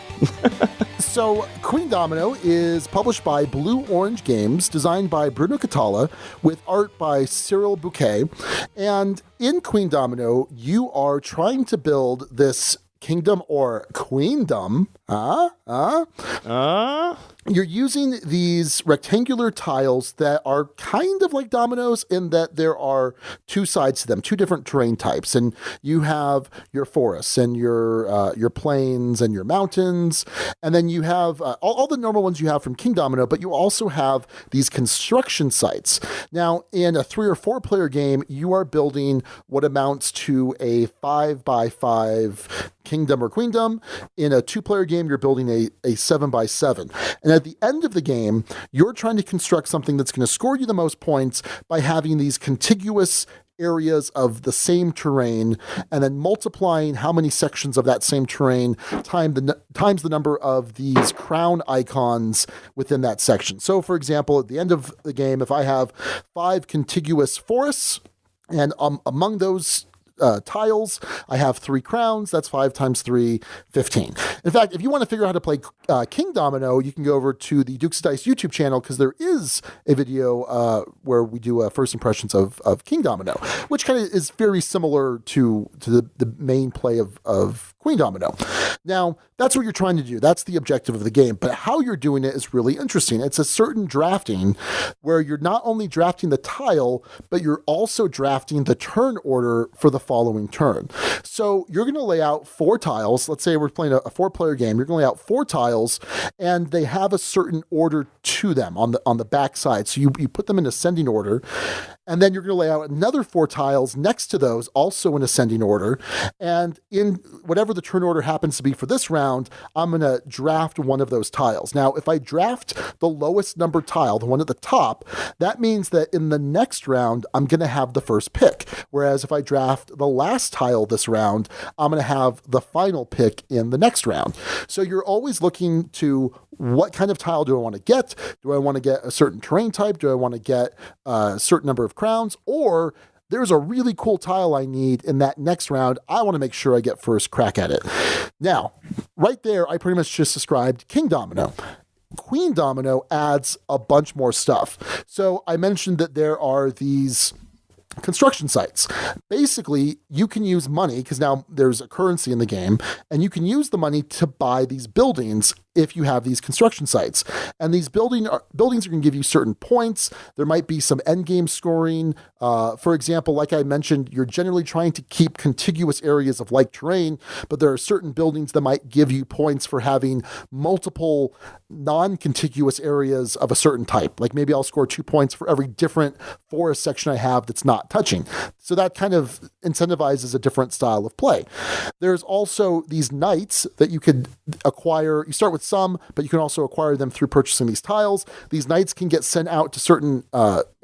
So, Queendomino is published by Blue Orange Games, designed by Bruno Catala, with art by Cyril Bouquet. And in Queendomino, you are trying to build this kingdom or queendom. You're using these rectangular tiles that are kind of like dominoes in that there are two sides to them, two different terrain types. And you have your forests and your plains and your mountains. And then you have all the normal ones you have from Kingdomino, but you also have these construction sites. Now, in a 3 or 4 player game, you are building what amounts to a 5x5 kingdom or queendom. In a 2-player game, you're building a 7x7. And at the end of the game, you're trying to construct something that's going to score you the most points by having these contiguous areas of the same terrain and then multiplying how many sections of that same terrain times the number of these crown icons within that section. So, for example, at the end of the game, if I have 5 contiguous forests, and among those tiles, I have 3 crowns. That's 5 times 3, 15. In fact, if you want to figure out how to play Kingdomino, you can go over to the Dukes of Dice YouTube channel, because there is a video where we do first impressions of Kingdomino, which kind of is very similar to the main play of Queendomino. Now, that's what you're trying to do. That's the objective of the game. But how you're doing it is really interesting. It's a certain drafting where you're not only drafting the tile, but you're also drafting the turn order for the following turn. So you're going to lay out 4 tiles. Let's say we're playing a 4-player game. You're going to lay out 4 tiles, and they have a certain order to them on the back side. So you put them in ascending order, and then you're going to lay out another 4 tiles next to those, also in ascending order. And in whatever the turn order happens to be for this round, I'm going to draft one of those tiles. Now, if I draft the lowest number tile, the one at the top, that means that in the next round, I'm going to have the first pick. Whereas if I draft the last tile this round, I'm going to have the final pick in the next round. So you're always looking to what kind of tile do I want to get? Do I want to get a certain terrain type? Do I want to get a certain number of crowns? Or there's a really cool tile I need in that next round. I want to make sure I get first crack at it. Now, right there, I pretty much just described Kingdomino. Queendomino adds a bunch more stuff. So I mentioned that there are these construction sites. Basically, you can use money, because now there's a currency in the game, and you can use the money to buy these buildings if you have these construction sites. And these buildings are going to give you certain points. There might be some end game scoring. For example, like I mentioned, you're generally trying to keep contiguous areas of like terrain, but there are certain buildings that might give you points for having multiple non-contiguous areas of a certain type. Like maybe I'll score 2 points for every different forest section I have that's not touching. So that kind of incentivizes a different style of play. There's also these knights that you could acquire. You start with some, but you can also acquire them through purchasing these tiles. These knights can get sent out to certain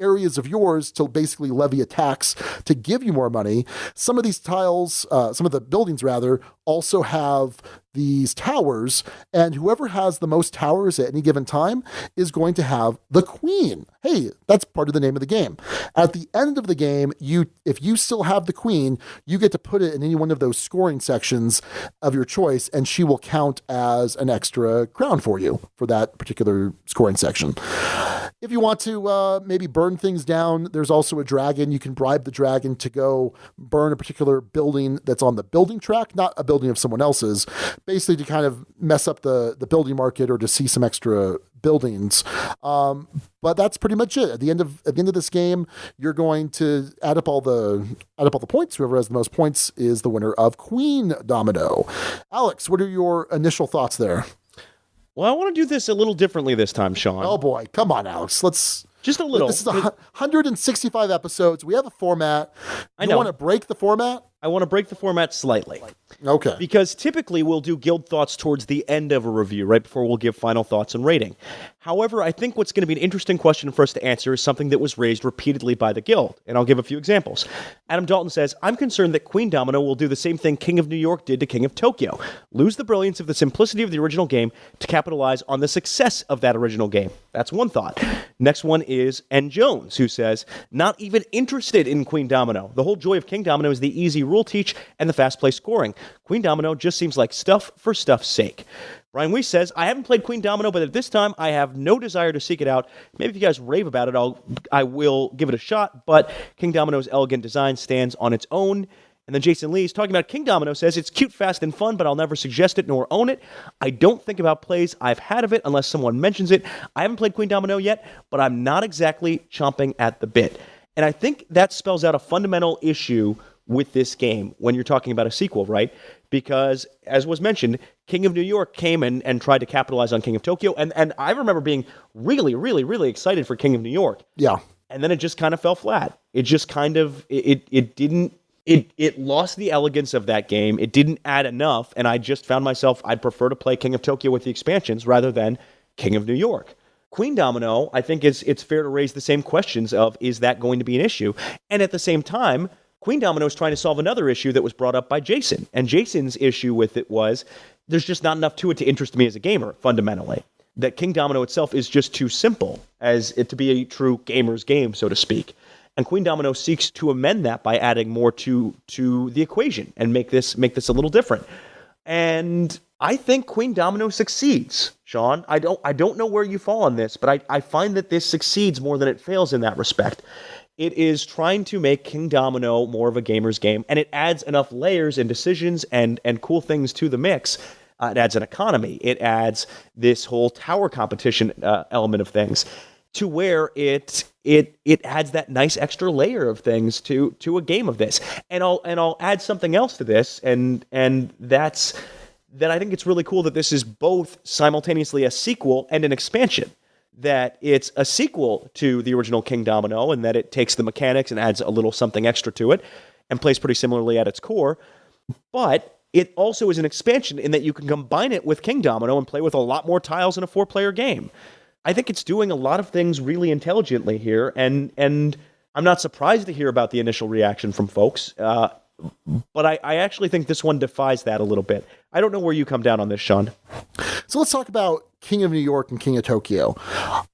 areas of yours to basically levy a tax to give you more money. Some of these tiles, some of the buildings rather, also have these towers, and whoever has the most towers at any given time is going to have the queen. Hey, that's part of the name of the game. At the end of the game, if you still have the queen, you get to put it in any one of those scoring sections of your choice, and she will count as an extra crown for you for that particular scoring section. If you want to maybe burn things down, there's also a dragon. You can bribe the dragon to go burn a particular building that's on the building track, not a building of someone else's, basically to kind of mess up the building market or to see some extra buildings. But that's pretty much it. At the end of this game, you're going to add up all the points. Whoever has the most points is the winner of Queendomino. Alex, what are your initial thoughts there? Well, I want to do this a little differently this time, Sean. Oh boy, come on, Alex. Let's just a little. This is 165 episodes. We have a format. I know. You want to break the format? I want to break the format slightly. Okay. Because typically we'll do guild thoughts towards the end of a review, right before we'll give final thoughts and rating. However, I think what's going to be an interesting question for us to answer is something that was raised repeatedly by the guild, and I'll give a few examples. Adam Dalton says, I'm concerned that Queendomino will do the same thing King of New York did to King of Tokyo. Lose the brilliance of the simplicity of the original game to capitalize on the success of that original game. That's one thought. Next one is N. Jones, who says, not even interested in Queendomino. The whole joy of Kingdomino is the easy rule teach, and the fast play scoring. Queendomino just seems like stuff for stuff's sake. Brian Weiss says, I haven't played Queendomino, but at this time, I have no desire to seek it out. Maybe if you guys rave about it, I will give it a shot, but Kingdomino's elegant design stands on its own. And then Jason Lee's talking about Kingdomino says, it's cute, fast, and fun, but I'll never suggest it nor own it. I don't think about plays I've had of it unless someone mentions it. I haven't played Queendomino yet, but I'm not exactly chomping at the bit. And I think that spells out a fundamental issue with this game when you're talking about a sequel, right? Because, as was mentioned, King of New York came and tried to capitalize on King of Tokyo, and I remember being really, really, really excited for King of New York. Yeah. And then it just kind of fell flat. It just kind of, it lost the elegance of that game. It didn't add enough, and I just found myself, I'd prefer to play King of Tokyo with the expansions rather than King of New York. Queendomino, I think it's fair to raise the same questions of, is that going to be an issue? And at the same time, Queendomino is trying to solve another issue that was brought up by Jason. And Jason's issue with it was, there's just not enough to it to interest me as a gamer, fundamentally. That Kingdomino itself is just too simple as it to be a true gamer's game, so to speak. And Queendomino seeks to amend that by adding more to the equation and make this a little different. And I think Queendomino succeeds, Sean. I don't know where you fall on this, but I find that this succeeds more than it fails in that respect. It is trying to make Kingdomino more of a gamer's game, and it adds enough layers and decisions and cool things to the mix. It adds an economy. It adds this whole tower competition element of things to where it adds that nice extra layer of things to a game of this. And I'll add something else to this, and that's that I think it's really cool that this is both simultaneously a sequel and an expansion. That it's a sequel to the original Kingdomino and that it takes the mechanics and adds a little something extra to it and plays pretty similarly at its core. But it also is an expansion in that you can combine it with Kingdomino and play with a lot more tiles in a 4-player game. I think it's doing a lot of things really intelligently here, and I'm not surprised to hear about the initial reaction from folks, but I actually think this one defies that a little bit. I don't know where you come down on this, Sean. So let's talk about King of New York and King of Tokyo.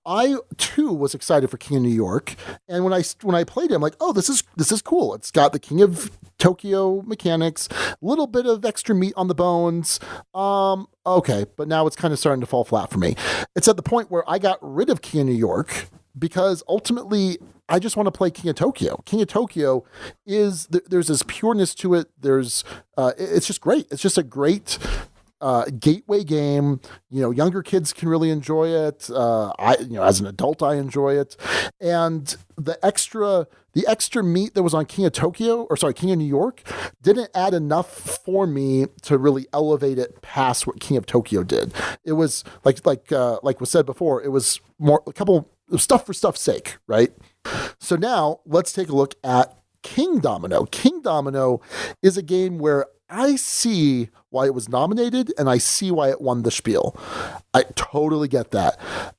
I too was excited for King of New York, and when I played it, I'm like, oh, this is cool. It's got the King of Tokyo mechanics, a little bit of extra meat on the bones. Okay, but now it's kind of starting to fall flat for me. It's at the point where I got rid of King of New York because ultimately I just want to play King of Tokyo. King of Tokyo there's this pureness to it. It's just great. It's just a great gateway game. Younger kids can really enjoy it. As an adult, I enjoy it. And the extra meat that was on King of New York didn't add enough for me to really elevate it past what King of Tokyo did. It was like was said before, it was more a couple of stuff for stuff's sake, right? So now let's take a look at Kingdomino. Kingdomino is a game where I see why it was nominated and I see why it won the Spiel. I totally get that.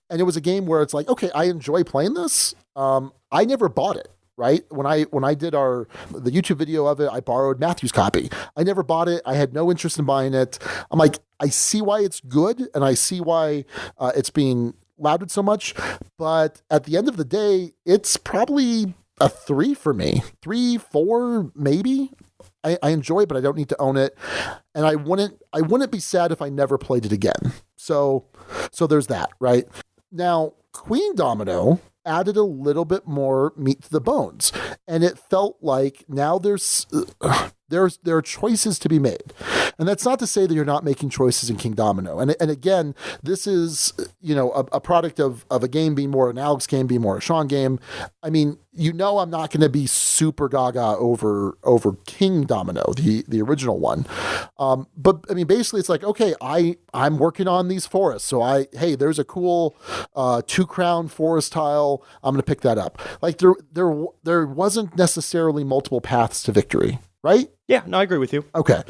And it was a game where it's like, okay, I enjoy playing this. I never bought it, right? When I did the YouTube video of it, I borrowed Matthew's copy. I never bought it. I had no interest in buying it. I'm like, I see why it's good and I see why it's being lauded so much. But at the end of the day, it's probably a 3 for me. 3, 4, maybe. I enjoy it, but I don't need to own it. And I wouldn't be sad if I never played it again. So there's that, right? Now, Queendomino added a little bit more meat to the bones. And it felt like now there are choices to be made. And that's not to say that you're not making choices in Kingdomino. And again, this is, a product of a game being more an Alex game, being more a Sean game. I mean, I'm not going to be super gaga over Kingdomino, the original one. But I mean, basically it's like, okay, I'm working on these forests. So there's a cool 2-crown forest tile. I'm going to pick that up. Like there wasn't necessarily multiple paths to victory, right? Yeah, no, I agree with you. Okay.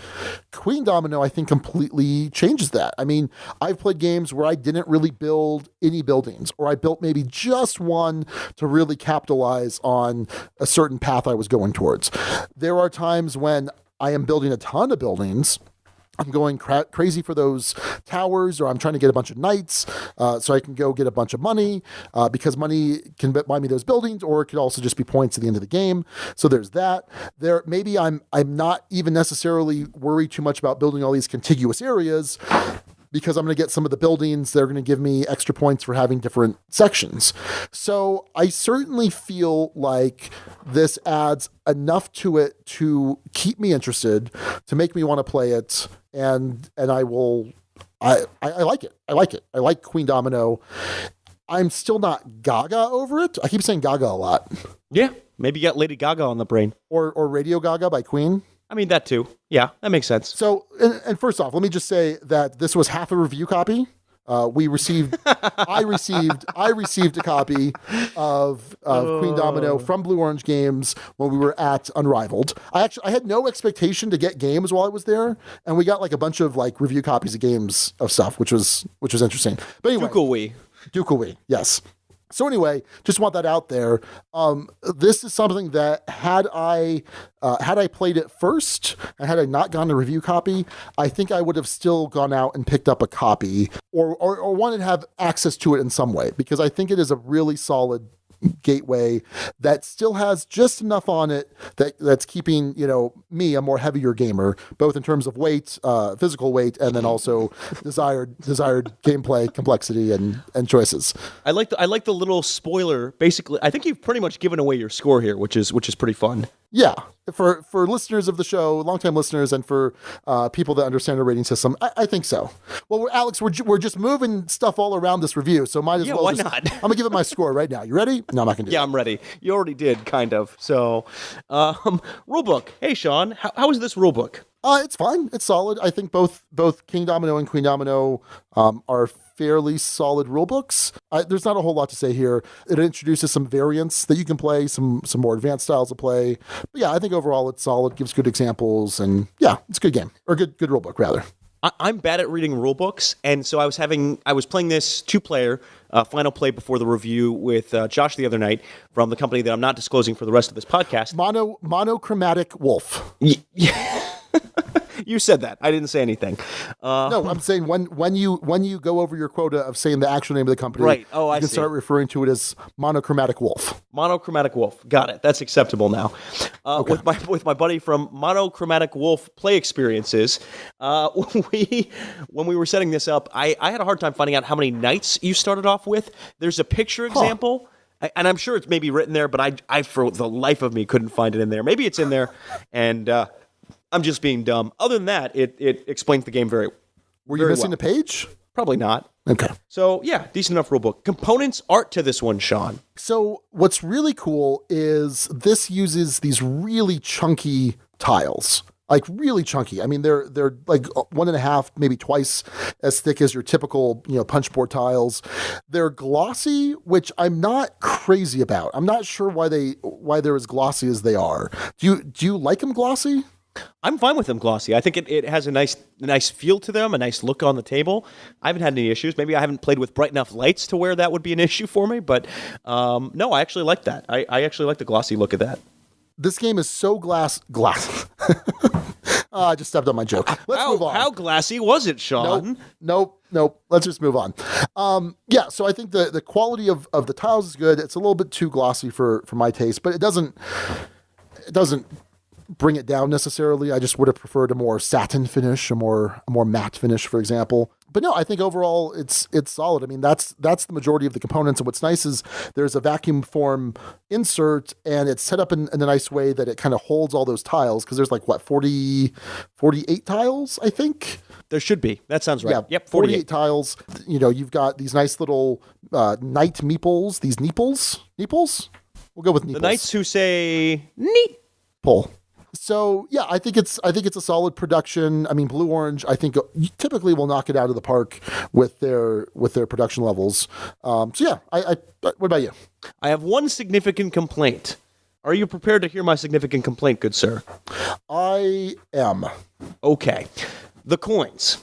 Queendomino, I think, completely changes that. I mean, I've played games where I didn't really build any buildings, or I built maybe just one to really capitalize on a certain path I was going towards. There are times when I am building a ton of buildings, I'm going crazy for those towers, or I'm trying to get a bunch of knights so I can go get a bunch of money because money can buy me those buildings, or it could also just be points at the end of the game. So there's that. Maybe I'm not even necessarily worried too much about building all these contiguous areas, because I'm going to get some of the buildings. They're going to give me extra points for having different sections. So I certainly feel like this adds enough to it to keep me interested, to make me want to play it. And I like it. I like it. I like Queendomino. I'm still not gaga over it. I keep saying gaga a lot. Yeah, maybe you got Lady Gaga on the brain. Or Radio Gaga by Queen. I mean, that too. Yeah, that makes sense. So, and first off, let me just say that this was half a review copy. I received a copy of Queendomino from Blue Orange Games when we were at Unrivaled. I had no expectation to get games while I was there, and we got like a bunch of like review copies of games of stuff, which was interesting. But anyway, Duke-a-wee, yes. So anyway, just want that out there. This is something that had I played it first and had I not gotten a review copy, I think I would have still gone out and picked up a copy or wanted to have access to it in some way, because I think it is a really solid gateway that still has just enough on it that's keeping, me a more heavier gamer, both in terms of weight, physical weight, and then also desired gameplay complexity and choices. I like the little spoiler. Basically, I think you've pretty much given away your score here, which is pretty fun. Yeah, for listeners of the show, longtime listeners, and for people that understand the rating system, I think so. Well, Alex, we're just moving stuff all around this review, so might as well. Why not? I'm gonna give it my score right now. You ready? No, I'm not gonna do it. Yeah, I'm ready. You already did, kind of. So, rulebook. Hey, Sean, how is this rulebook? It's fine. It's solid. I think both Kingdomino and Queendomino are fairly solid rule books. There's not a whole lot to say here. It introduces some variants that you can play, some more advanced styles of play. But yeah, I think overall it's solid, gives good examples, and yeah, it's a good game, or good rule book rather. I'm bad at reading rule books, and so I was playing this 2-player final play before the review with Josh the other night from the company that I'm not disclosing for the rest of this podcast. Monochromatic Wolf. Yeah. You said that. I didn't say anything. No, I'm saying when you go over your quota of saying the actual name of the company, right? Oh, you can start referring to it as Monochromatic Wolf. Monochromatic Wolf. Got it. That's acceptable now. Okay. With my buddy from Monochromatic Wolf Play Experiences, when we were setting this up, I had a hard time finding out how many knights you started off with. There's a picture example. And I'm sure it's maybe written there, but I for the life of me couldn't find it in there. Maybe it's in there, and I'm just being dumb. Other than that, it explains the game very well. Were you missing a page? Probably not. Okay. So, yeah, decent enough rulebook. Components art to this one, Sean. So what's really cool is this uses these really chunky tiles. Like really chunky. I mean, they're like 1.5, maybe twice as thick as your typical, punch board tiles. They're glossy, which I'm not crazy about. I'm not sure why they're as glossy as they are. Do you like them glossy? I'm fine with them glossy. I think it has a nice feel to them, a nice look on the table. I haven't had any issues. Maybe I haven't played with bright enough lights to where that would be an issue for me, but no, I actually like that. I actually like the glossy look of that. This game is so glass. I just stepped on my joke. Let's move on. How glassy was it, Sean? Nope. Let's just move on. Yeah, so I think the quality of the tiles is good. It's a little bit too glossy for my taste, but it doesn't bring it down necessarily. I just would have preferred a more satin finish, a more matte finish, for example. But no, I think overall it's solid. I mean, that's the majority of the components. And what's nice is there's a vacuum form insert, and it's set up in a nice way that it kind of holds all those tiles, because there's 48 tiles, I think. There should be. That sounds right. Yeah, yep, 48 tiles. You've got these nice little knight meeples, these neeples. Neeples? We'll go with neeples. The knights who say neat. Pull. So yeah, I think it's a solid production. I mean, Blue Orange, I think typically will knock it out of the park with their production levels. So yeah, what about you? I have one significant complaint. Are you prepared to hear my significant complaint, good sir? I am. Okay. The coins.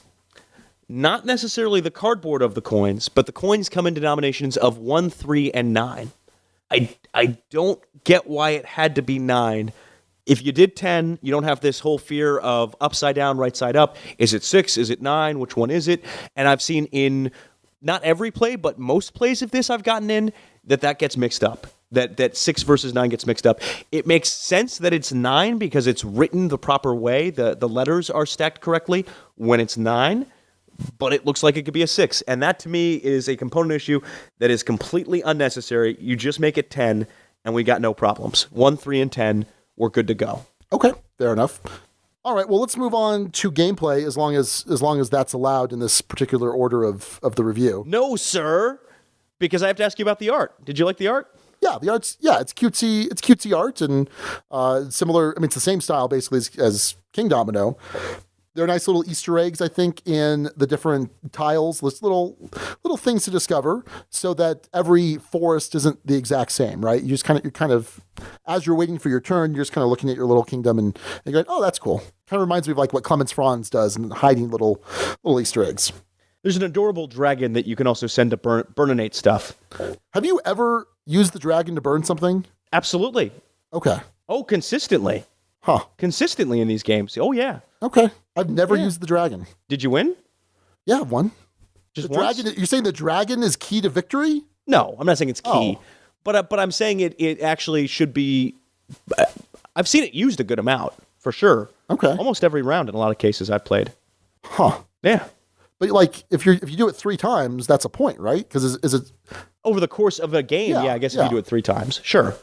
Not necessarily the cardboard of the coins, but the coins come in denominations of 1, 3, and 9. I don't get why it had to be 9. If you did 10, you don't have this whole fear of upside down, right side up. Is it 6? Is it 9? Which one is it? And I've seen in not every play, but most plays of this I've gotten in that gets mixed up. That 6 versus 9 gets mixed up. It makes sense that it's 9 because it's written the proper way. The letters are stacked correctly when it's 9, but it looks like it could be a 6. And that, to me, is a component issue that is completely unnecessary. You just make it 10, and we got no problems. 1, 3, and 10, we're good to go. Okay, fair enough. All right, well, let's move on to gameplay as long as that's allowed in this particular order of the review. No, sir, because I have to ask you about the art. Did you like the art? Yeah, the art's, it's cutesy. It's cutesy art and similar. I mean, it's the same style basically as Kingdomino. There are nice little Easter eggs, I think, in the different tiles. There's little things to discover, so that every forest isn't the exact same, right? You're kind of, as you're waiting for your turn, you're just kind of looking at your little kingdom and you're going, oh, that's cool. Kind of reminds me of like what Clemens Franz does and hiding little Easter eggs. There's an adorable dragon that you can also send to burninate stuff. Have you ever used the dragon to burn something? Absolutely. Okay. Oh, consistently. Huh. Consistently in these games. Oh, yeah. Okay. I've never used the dragon. Did you win? Yeah, I've won. Just the once? dragon. You're saying the dragon is key to victory? No, I'm not saying it's key. Oh. But I'm saying it actually should be... I've seen it used a good amount, for sure. Okay. Almost every round in a lot of cases I've played. Huh. Yeah. But like, if you do it 3 times, that's a point, right? Because is it... Over the course of a game, yeah, I guess if you do it 3 times, sure.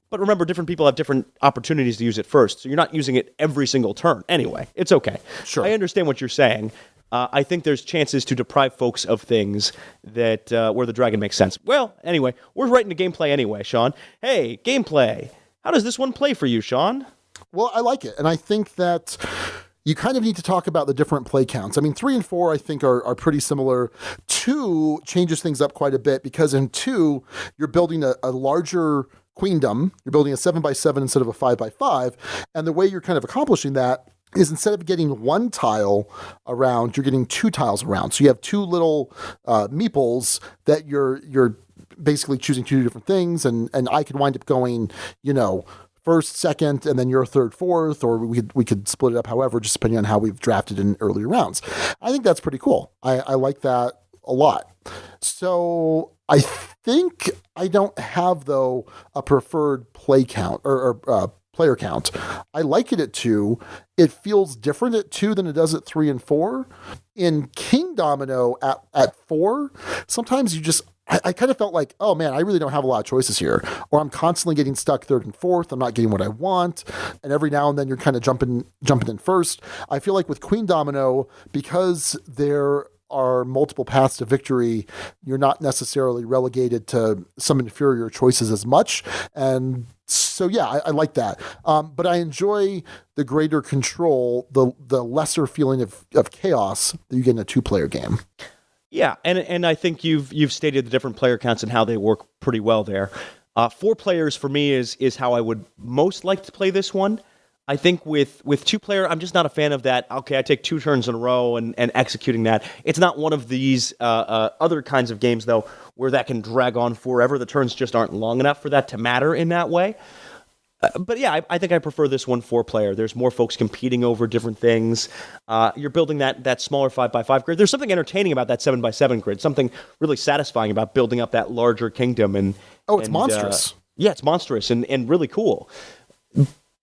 But remember, different people have different opportunities to use it first, so you're not using it every single turn. Anyway, it's okay. Sure. I understand what you're saying. I think there's chances to deprive folks of things that where the dragon makes sense. Well, anyway, we're right into gameplay anyway, Sean. Hey, gameplay. How does this one play for you, Sean? Well, I like it, and I think that you kind of need to talk about the different play counts. I mean, 3 and 4, I think, are pretty similar. 2 changes things up quite a bit because in 2, you're building a larger queendom. You're building a 7x7 instead of a 5x5. And the way you're kind of accomplishing that is instead of getting 1 tile around, you're getting 2 tiles around. So you have 2 little meeples that you're basically choosing 2 different things. And I could wind up going, first, second, and then your third, fourth, or we could split it up however, just depending on how we've drafted in earlier rounds. I think that's pretty cool. I like that a lot. So I think I don't have, though, a preferred play count or player count. I like it at 2. It feels different at 2 than it does at 3 and 4. In Kingdomino at 4, sometimes you just... I kind of felt like, oh man, I really don't have a lot of choices here. Or I'm constantly getting stuck 3rd and 4th. I'm not getting what I want. And every now and then you're kind of jumping in first. I feel like with Queendomino, because there are multiple paths to victory, you're not necessarily relegated to some inferior choices as much. And so, yeah, I like that. But I enjoy the greater control, the lesser feeling of chaos that you get in a 2-player game. Yeah, and I think you've stated the different player counts and how they work pretty well there. 4 players for me is how I would most like to play this one. I think with 2-player, I'm just not a fan of that. Okay, I take 2 turns in a row and executing that. It's not one of these other kinds of games, though, where that can drag on forever. The turns just aren't long enough for that to matter in that way. But yeah, I think I prefer this one 4-player. There's more folks competing over different things. You're building that smaller 5x5 grid. There's something entertaining about that 7x7 grid. Something really satisfying about building up that larger kingdom. It's monstrous. Yeah, it's monstrous and really cool.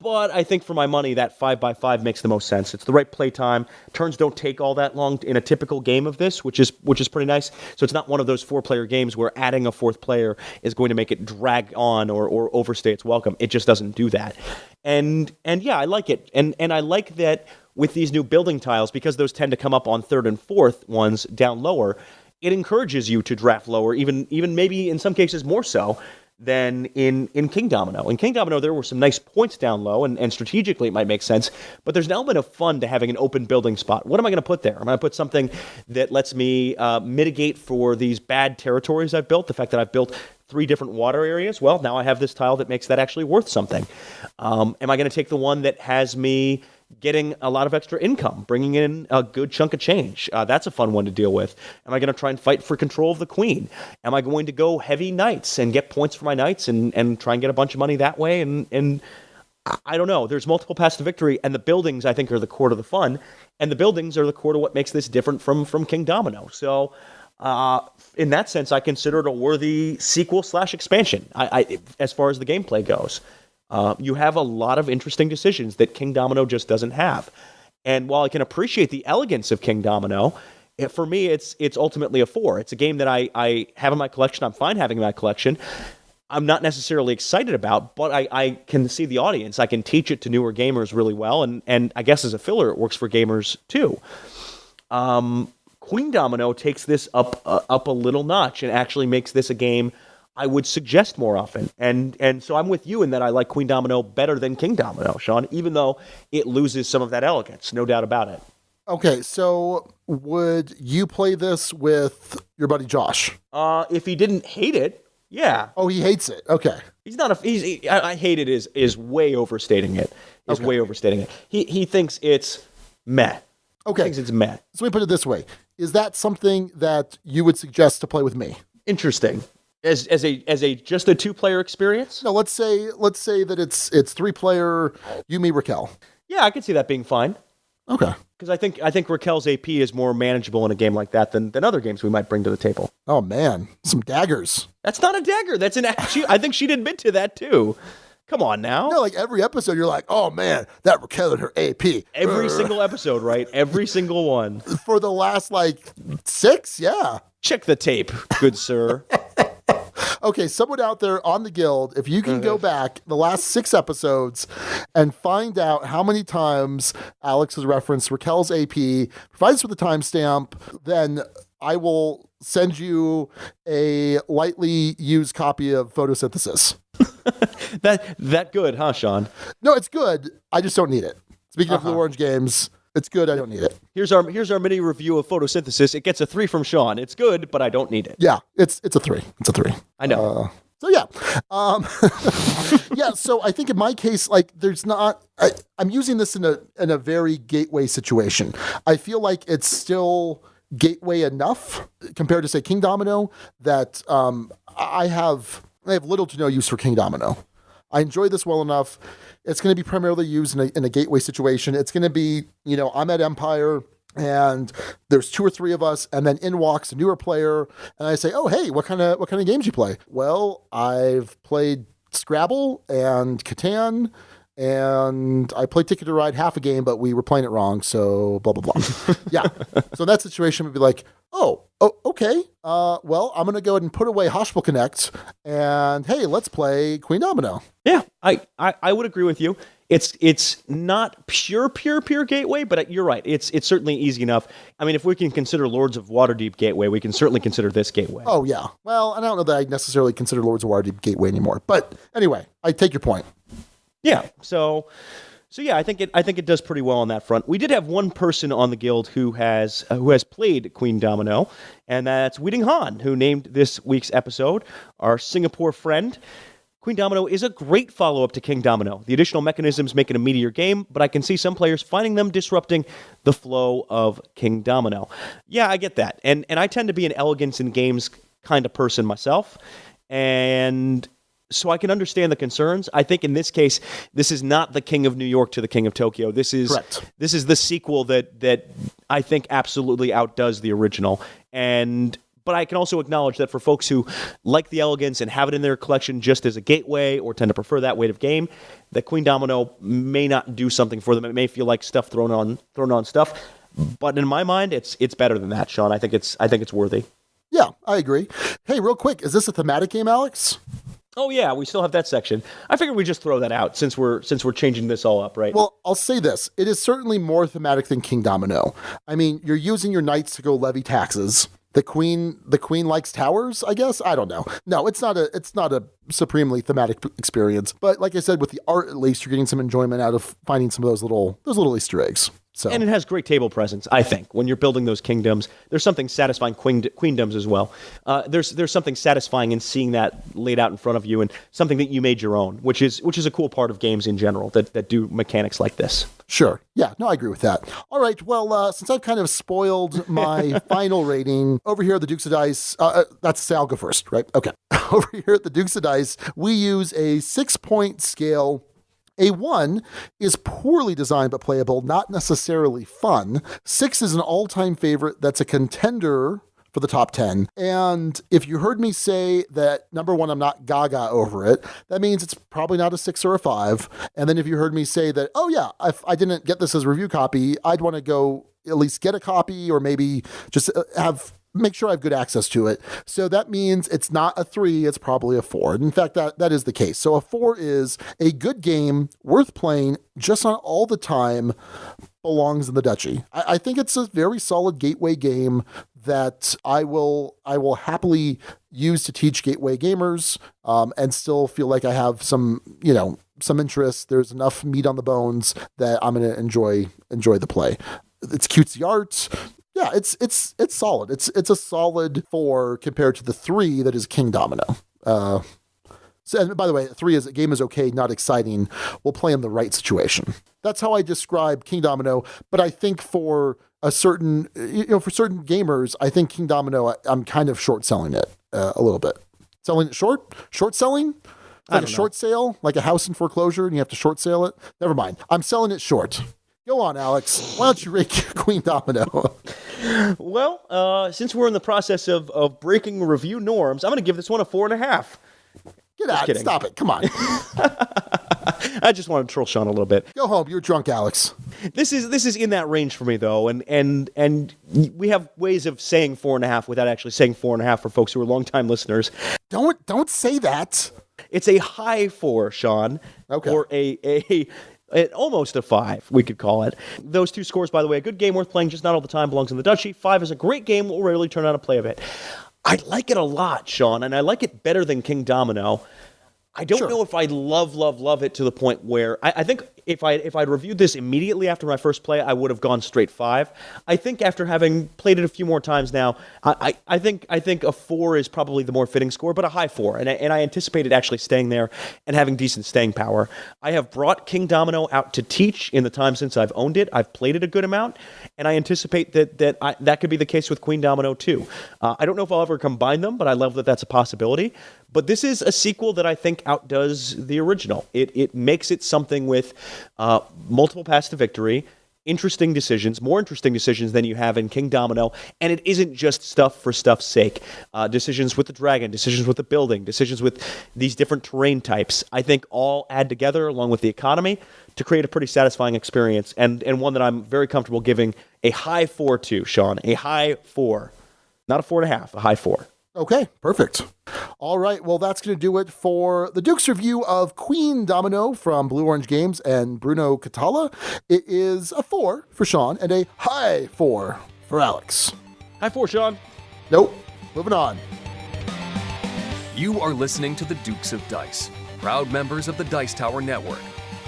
But I think for my money, that 5x5 makes the most sense. It's the right play time. Turns don't take all that long in a typical game of this, which is pretty nice. So it's not one of those 4-player games where adding a 4th player is going to make it drag on or overstay its welcome. It just doesn't do that. And yeah, I like it. And I like that with these new building tiles, because those tend to come up on 3rd and 4th ones down lower, it encourages you to draft lower, even maybe in some cases more so than in Kingdomino. In Kingdomino, there were some nice points down low, and strategically it might make sense, but there's an element of fun to having an open building spot. What am I going to put there? I'm going to put something that lets me mitigate for these bad territories I've built, the fact that I've built 3 different water areas. Well, now I have this tile that makes that actually worth something. Am I going to take the one that has me getting a lot of extra income, bringing in a good chunk of change? That's a fun one to deal with. Am I going to try and fight for control of the queen? Am I going to go heavy knights and get points for my knights and try and get a bunch of money that way? And I don't know. There's multiple paths to victory, and the buildings, I think, are the core to the fun, and the buildings are the core to what makes this different from Kingdomino. So, in that sense, I consider it a worthy sequel/expansion. I as far as the gameplay goes, you have a lot of interesting decisions that Kingdomino just doesn't have. And while I can appreciate the elegance of Kingdomino, for me, it's ultimately a 4. It's a game that I have in my collection. I'm fine having in my collection. I'm not necessarily excited about, but I can see the audience. I can teach it to newer gamers really well, and I guess as a filler, it works for gamers too. Queendomino takes this up a little notch and actually makes this a game I would suggest more often. And so I'm with you in that I like Queendomino better than Kingdomino, Sean, even though it loses some of that elegance, no doubt about it. Okay, so would you play this with your buddy Josh? If he didn't hate it, yeah. Oh, he hates it. Okay. He's not I hate it is way overstating it. Way overstating it. He thinks it's meh. Okay. He thinks it's meh. So let me put it this way. Is that something that you would suggest to play with me? Interesting. As a just a 2-player experience? No, let's say that it's 3-player, you, me, Raquel. Yeah, I could see that being fine. Okay. Because I think Raquel's AP is more manageable in a game like that than other games we might bring to the table. Oh man, some daggers. That's not a dagger. That's I think she'd admit to that too. Come on now. No, like every episode you're like, oh man, that Raquel and her AP. Every single episode, right? Every single one. For the last 6, yeah. Check the tape, good sir. Okay, someone out there on the guild, if you can go back the last 6 episodes and find out how many times Alex has referenced Raquel's AP, provide us with a timestamp, then I will send you a lightly used copy of Photosynthesis. That good, huh, Sean? No, it's good. I just don't need it. Speaking of Blue Orange Games, it's good. I don't need it. Here's our mini review of Photosynthesis. It gets a 3 from Sean. It's good, but I don't need it. Yeah, it's a 3. It's a 3. I know. So yeah, yeah. So I think in my case, there's not. I'm using this in a very gateway situation. I feel like it's still gateway enough compared to say Kingdomino that I have little to no use for Kingdomino. I enjoy this well enough. It's going to be primarily used in a gateway situation. It's going to be, I'm at Empire and there's 2 or 3 of us, and then in walks a newer player, and I say, "Oh, hey, what kind of games you play?" Well, I've played Scrabble and Catan, and I played Ticket to Ride half a game, but we were playing it wrong, so blah blah blah. Yeah. So in that situation would be like, oh, okay. Well, I'm gonna go ahead and put away Haspelknecht, and hey, let's play Queendomino. Yeah, I would agree with you. It's not pure gateway, but you're right. It's certainly easy enough. I mean, if we can consider Lords of Waterdeep gateway, we can certainly consider this gateway. Oh yeah. Well, I don't know that I necessarily consider Lords of Waterdeep gateway anymore, but anyway, I take your point. Yeah. So yeah, I think it does pretty well on that front. We did have one person on the guild who has played Queendomino, and that's Weeding Han, who named this week's episode our Singapore friend. Queendomino is a great follow-up to Kingdomino. The additional mechanisms make it a meatier game, but I can see some players finding them disrupting the flow of Kingdomino. Yeah, I get that. And I tend to be an elegance in games kind of person myself, and so I can understand the concerns. I think in this case, this is not the King of New York to the King of Tokyo. This is Correct. This is the sequel that I think absolutely outdoes the original. But I can also acknowledge that for folks who like the elegance and have it in their collection just as a gateway or tend to prefer that weight of game, that Queendomino may not do something for them. It may feel like stuff thrown on stuff. But in my mind, it's better than that, Sean. I think it's worthy. Yeah, I agree. Hey, real quick, is this a thematic game, Alex? Oh yeah, we still have that section. I figured we'd just throw that out since we're changing this all up, right? Well, I'll say this. It is certainly more thematic than Kingdomino. I mean, you're using your knights to go levy taxes. The queen likes towers, I guess. I don't know. No, it's not a supremely thematic experience. But like I said, with the art, at least you're getting some enjoyment out of finding some of those little Easter eggs. So. And it has great table presence, I think. When you're building those kingdoms, there's something satisfying, queendoms as well. There's something satisfying in seeing that laid out in front of you and something that you made your own, which is a cool part of games in general that do mechanics like this. Sure. Yeah, no, I agree with that. All right, well, since I've kind of spoiled my final rating, over here at the Dukes of Dice, that's to say I'll go first, right? Okay. Over here at the Dukes of Dice, we use a 6-point scale A 1 is poorly designed but playable, not necessarily fun. 6 is an all-time favorite that's a contender for the top 10. And if you heard me say that, number 1, I'm not gaga over it, that means it's probably not a 6 or a 5. And then if you heard me say that, oh yeah, if I didn't get this as a review copy, I'd want to go at least get a copy or maybe just make sure I have good access to it. So that means it's not a 3, it's probably a 4. And in fact, that is the case. So a 4 is a good game, worth playing, just not all the time, belongs in the Duchy. I think it's a very solid gateway game that I will happily use to teach gateway gamers, and still feel like I have some interest. There's enough meat on the bones that I'm going to enjoy the play. It's cutesy art. Yeah, it's solid. It's a solid 4 compared to the 3 that is Kingdomino. So, and by the way, 3 is a game is okay, not exciting. We'll play in the right situation. That's how I describe Kingdomino. But I think for certain gamers, I think Kingdomino, I'm kind of short selling it a little bit. Selling it short selling, like a short sale, like a house in foreclosure, and you have to short sale it. Never mind. I'm selling it short. Go on, Alex. Why don't you rate Queendomino? Well, since we're in the process of breaking review norms, I'm going to give this one a 4.5. Get out. Stop it. Come on. I just want to troll Sean a little bit. Go home. You're drunk, Alex. This is in that range for me, though, and we have ways of saying 4.5 without actually saying 4.5 for folks who are longtime listeners. Don't say that. It's a high 4, Sean. Okay. Or almost a 5, we could call it. Those two scores, by the way, a good game worth playing, just not all the time, belongs in the Duchy. 5 is a great game, will rarely turn out a play of it. I like it a lot, Sean, and I like it better than Kingdomino. I don't know if I love it to the point where I think if I'd reviewed this immediately after my first play, I would have gone straight 5. I think after having played it a few more times now, I think a 4 is probably the more fitting score, but a high 4, and I anticipate it actually staying there and having decent staying power. I have brought Kingdomino out to teach in the time since I've owned it. I've played it a good amount, and I anticipate that could be the case with Queendomino too. I don't know if I'll ever combine them, but I love that that's a possibility. But this is a sequel that I think outdoes the original. It makes it something with multiple paths to victory, interesting decisions, more interesting decisions than you have in Kingdomino, and it isn't just stuff for stuff's sake. Decisions with the dragon, decisions with the building, decisions with these different terrain types, I think all add together, along with the economy, to create a pretty satisfying experience, and one that I'm very comfortable giving a high 4 to, Sean. A high 4. Not a 4.5, a high 4. Okay, perfect. All right, well, that's going to do it for the Duke's review of Queendomino from Blue Orange Games and Bruno Catala. It is a 4 for Sean and a high 4 for Alex. High 4, Sean. Nope. Moving on. You are listening to the Dukes of Dice, proud members of the Dice Tower Network.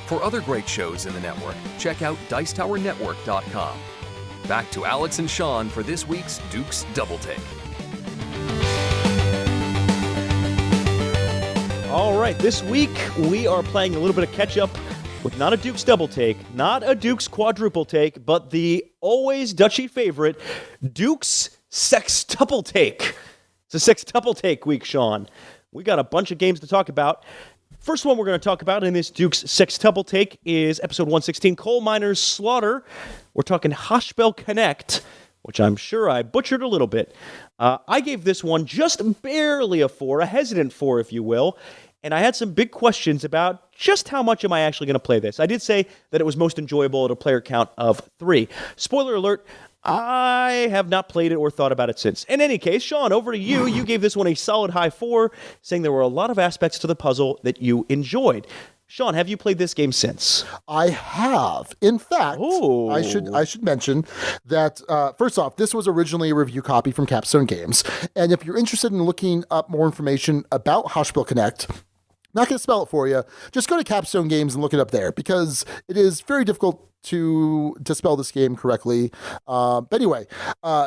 For other great shows in the network, check out dicetowernetwork.com. Back to Alex and Sean for this week's Dukes Double-Take. All right, this week we are playing a little bit of catch-up with not a Dukes Double-Take, not a Dukes Quadruple-Take, but the always Duchy favorite, Dukes Sextuple-Take. It's a Sextuple-Take week, Sean. We got a bunch of games to talk about. First one we're going to talk about in this Dukes Sextuple-Take is episode 116, Coal Miners' Slaughter. We're talking Haspelknecht, which I'm sure I butchered a little bit. I gave this one just barely a 4, a hesitant 4, if you will, and I had some big questions about just how much am I actually going to play this. I did say that it was most enjoyable at a player count of 3. Spoiler alert, I have not played it or thought about it since. In any case, Sean, over to you. You gave this one a solid high 4, saying there were a lot of aspects to the puzzle that you enjoyed. Sean, have you played this game since? I have. In fact, I should mention that, first off, this was originally a review copy from Capstone Games. And if you're interested in looking up more information about Haspelknecht, not going to spell it for you, just go to Capstone Games and look it up there, because it is very difficult to spell this game correctly. But anyway,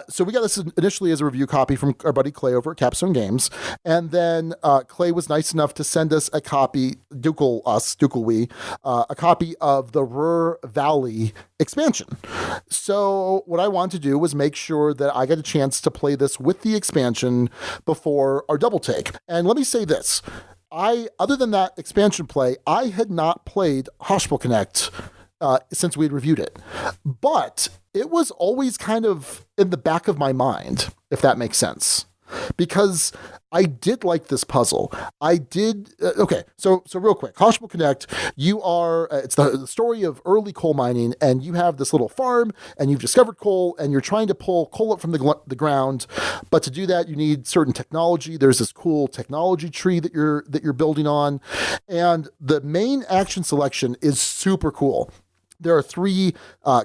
so we got this initially as a review copy from our buddy Clay over at Capstone Games. And then Clay was nice enough to send us a copy, a copy of the Ruhr Valley expansion. So what I wanted to do was make sure that I got a chance to play this with the expansion before our double take. And let me say this. other than that expansion play, I had not played Haspelknecht since we had reviewed it. But it was always kind of in the back of my mind, if that makes sense. Because I did like this puzzle. I did. Okay, so real quick, Haspelknecht, you are. It's the story of early coal mining, and you have this little farm, and you've discovered coal, and you're trying to pull coal up from the ground. But to do that, you need certain technology. There's this cool technology tree that you're building on, and the main action selection is super cool. There are 3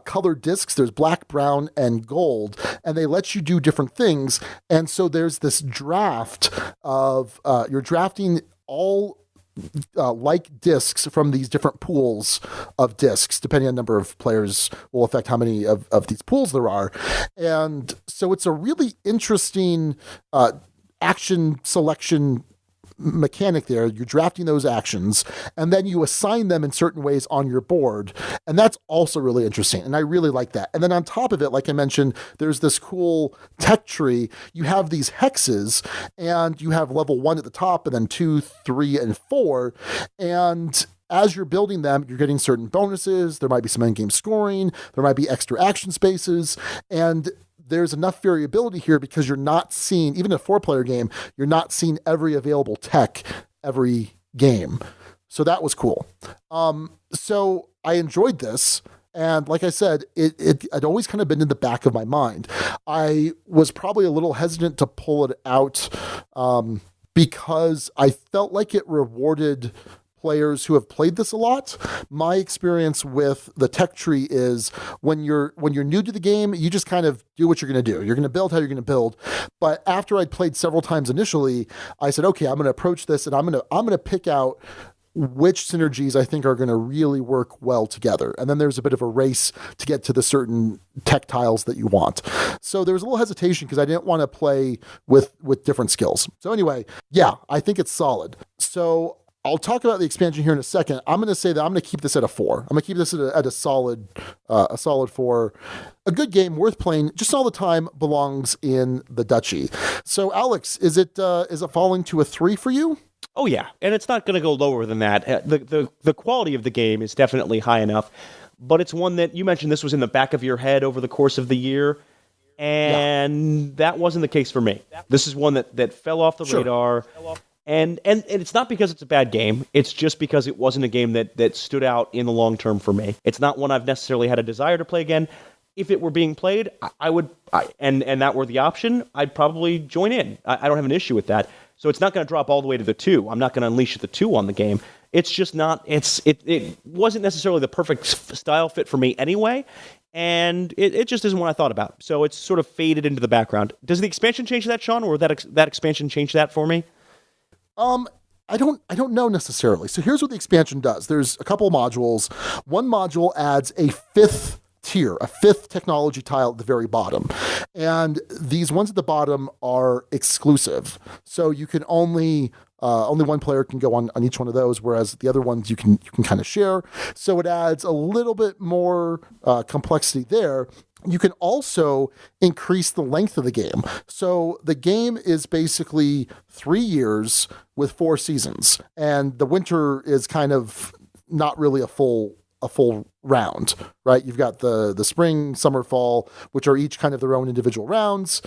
colored discs. There's black, brown, and gold, and they let you do different things. And so there's this draft of, you're drafting all like discs from these different pools of discs, depending on the number of players will affect how many of these pools there are. And so it's a really interesting action selection mechanic there. You're drafting those actions and then you assign them in certain ways on your board, and that's also really interesting, and I really like that. And then on top of it, like I mentioned, there's this cool tech tree. You have these hexes, and you have level 1 at the top, and then 2, 3, and 4, and as you're building them, you're getting certain bonuses. There might be some in-game scoring, there might be extra action spaces, and there's enough variability here because you're not seeing, even a 4-player game, you're not seeing every available tech every game. So that was cool. So I enjoyed this. And like I said, it had always kind of been in the back of my mind. I was probably a little hesitant to pull it out because I felt like it rewarded players who have played this a lot. My experience with the tech tree is when you're new to the game, you just kind of do what you're going to do. You're going to build how you're going to build. But after I'd played several times initially, I said, okay, I'm going to approach this and I'm going to pick out which synergies I think are going to really work well together. And then there's a bit of a race to get to the certain tech tiles that you want. So there was a little hesitation because I didn't want to play with different skills. So anyway, yeah, I think it's solid. So I'll talk about the expansion here in a second. I'm going to say that I'm going to keep this at a 4. I'm going to keep this at a solid 4. A good game worth playing just all the time belongs in the Duchy. So Alex, is it falling to a 3 for you? Oh yeah, and it's not going to go lower than that. The quality of the game is definitely high enough, but it's one that you mentioned this was in the back of your head over the course of the year, and that wasn't the case for me. This is one that fell off the radar. And it's not because it's a bad game. It's just because it wasn't a game that stood out in the long term for me. It's not one I've necessarily had a desire to play again. If it were being played, I would, and that were the option, I'd probably join in. I don't have an issue with that. So it's not going to drop all the way to the 2. I'm not going to unleash the 2 on the game. It's just not. It wasn't necessarily the perfect style fit for me anyway. And it just isn't what I thought about. So it's sort of faded into the background. Does the expansion change that, Sean, or would that expansion change that for me? I don't know necessarily. So here's what the expansion does. There's a couple of modules. One module adds a 5th tier, a 5th technology tile at the very bottom. And these ones at the bottom are exclusive. So you can only one player can go on each one of those, whereas the other ones you can kind of share. So it adds a little bit more complexity there. You can also increase the length of the game. So the game is basically 3 years with 4 seasons. And the winter is kind of not really a full round, right? You've got the spring, summer, fall, which are each kind of their own individual rounds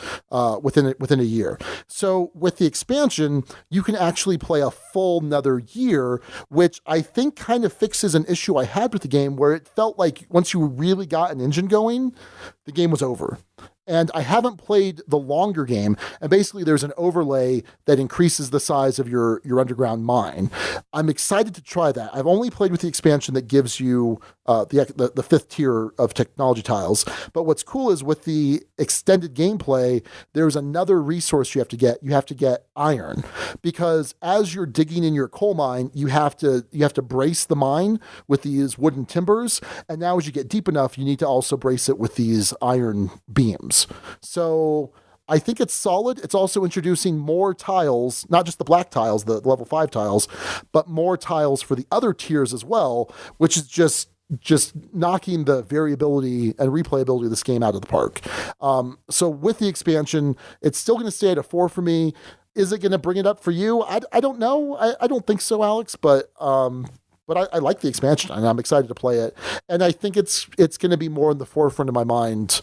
within a year. So with the expansion, you can actually play a full another year, which I think kind of fixes an issue I had with the game where it felt like once you really got an engine going, the game was over. And I haven't played the longer game, and basically there's an overlay that increases the size of your underground mine. I'm excited to try that. I've only played with the expansion that gives you the 5th tier of technology tiles. But what's cool is with the extended gameplay, there's another resource you have to get. You have to get iron, because as you're digging in your coal mine, you have to brace the mine with these wooden timbers, and now as you get deep enough, you need to also brace it with these iron beams. So I think it's solid. It's also introducing more tiles, not just the black tiles, the level 5 tiles, but more tiles for the other tiers as well, which is just knocking the variability and replayability of this game out of the park. So with the expansion, it's still going to stay at a 4 for me. Is it going to bring it up for you? I don't know. I don't think so, Alex, but I like the expansion, and I'm excited to play it. And I think it's going to be more in the forefront of my mind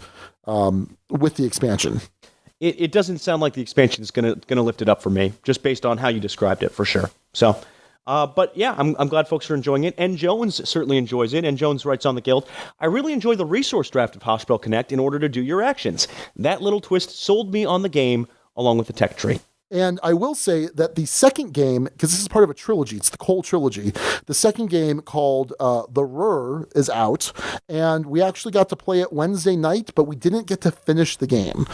with the expansion. It doesn't sound like the expansion is going to lift it up for me, just based on how you described it, for sure. So, but yeah, I'm glad folks are enjoying it. And Jones certainly enjoys it. And Jones writes on the Guild, I really enjoy the resource draft of Haspelknecht in order to do your actions. That little twist sold me on the game, along with the tech tree. And I will say that the second game, because this is part of a trilogy, it's the Cole trilogy, the second game called The Rur is out, and we actually got to play it Wednesday night, but we didn't get to finish the game.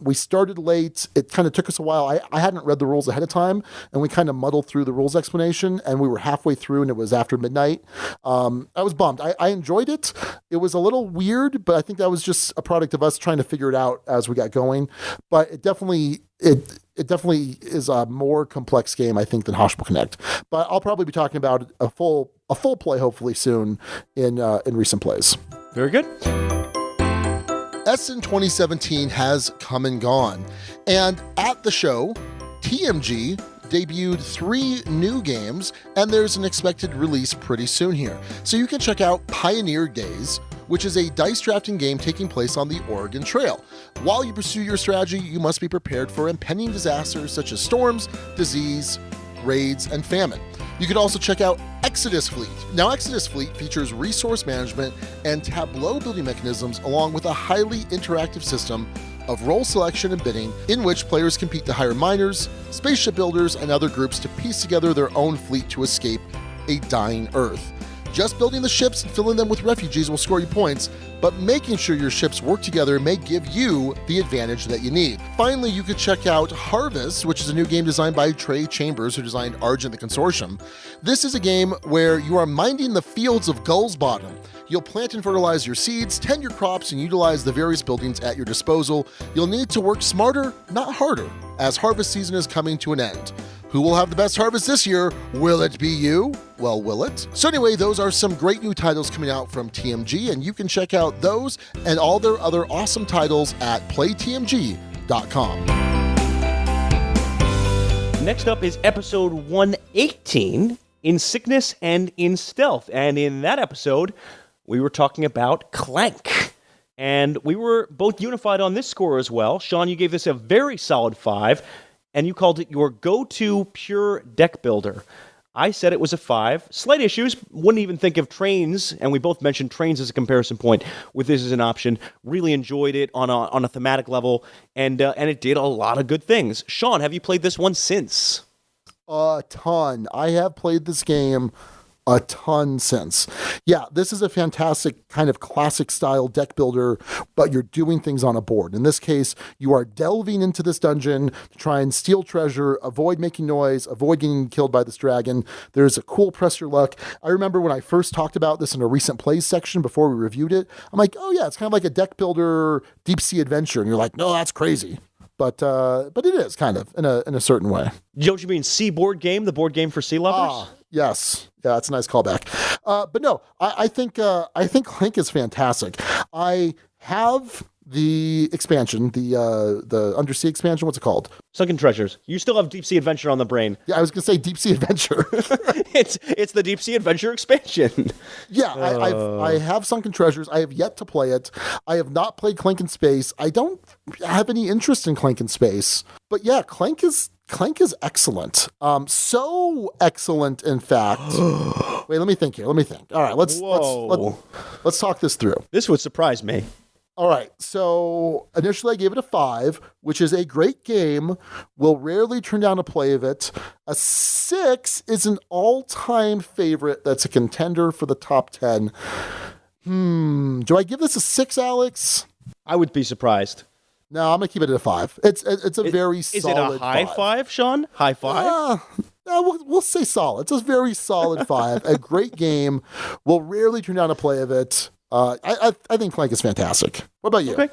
We started late. It kind of took us a while. I hadn't read the rules ahead of time, and we kind of muddled through the rules explanation, and we were halfway through, and it was after midnight. I was bummed. I enjoyed it. It was a little weird, but I think that was just a product of us trying to figure it out as we got going. But it definitely is a more complex game, I think, than Haspelknecht. But I'll probably be talking about a full play hopefully soon in recent plays. Very good. Essen 2017 has come and gone, and at the show, TMG debuted 3 new games, and there's an expected release pretty soon here. So you can check out Pioneer Days, which is a dice drafting game taking place on the Oregon Trail. While you pursue your strategy, you must be prepared for impending disasters such as storms, disease, raids, and famine. You can also check out Exodus Fleet. Now, Exodus Fleet features resource management and tableau building mechanisms, along with a highly interactive system of role selection and bidding, in which players compete to hire miners, spaceship builders, and other groups to piece together their own fleet to escape a dying Earth. Just building the ships and filling them with refugees will score you points, but making sure your ships work together may give you the advantage that you need. Finally, you could check out Harvest, which is a new game designed by Trey Chambers, who designed Argent the Consortium. This is a game where you are minding the fields of Gull's Bottom. You'll plant and fertilize your seeds, tend your crops, and utilize the various buildings at your disposal. You'll need to work smarter, not harder, as harvest season is coming to an end. Who will have the best harvest this year? Will it be you? Well, will it? So anyway, those are some great new titles coming out from TMG, and you can check out those and all their other awesome titles at playtmg.com. Next up is episode 118, In Sickness and in Stealth. And in that episode, we were talking about Clank. And we were both unified on this score as well. Sean, you gave this a very solid 5. And you called it your go-to pure deck builder. I said it was a 5. Slight issues, wouldn't even think of trains, and we both mentioned trains as a comparison point with this as an option. Really enjoyed it on a thematic level, and it did a lot of good things. Sean, have you played this one since? A ton. I have played this game a ton since. Yeah, this is a fantastic kind of classic style deck builder, but you're doing things on a board. In this case, you are delving into this dungeon to try and steal treasure, avoid making noise, avoid getting killed by this dragon. There's a cool press your luck. I remember when I first talked about this in a recent plays section before we reviewed it, I'm like, oh yeah, it's kind of like a deck builder deep sea adventure. And you're like, no, that's crazy. But it is kind of in a certain way. Don't you mean Sea Board Game, the board game for sea lovers? Yes. Yeah, that's a nice callback. But no, I think Clank is fantastic. I have the expansion, the Undersea expansion. What's it called? Sunken Treasures. You still have Deep Sea Adventure on the brain. Yeah, I was gonna say Deep Sea Adventure. it's the Deep Sea Adventure expansion. Yeah, I have Sunken Treasures. I have yet to play it. I have not played Clank in Space. I don't have any interest in Clank in Space. But yeah, Clank is excellent. So excellent, in fact. Wait, let me think here. All right, let's talk this through. This would surprise me. All right, so initially I gave it a 5, which is a great game. Will rarely turn down a play of it. A 6 is an all-time favorite that's a contender for the top 10. Do I give this a 6 , Alex? I would be surprised. No, I'm going to keep it at a 5. It's a very solid 5. Is it a high 5, Sean? High 5? We'll say solid. It's a very solid 5. A great game. Will rarely turn down a play of it. I think Clank is fantastic. What about you? Okay.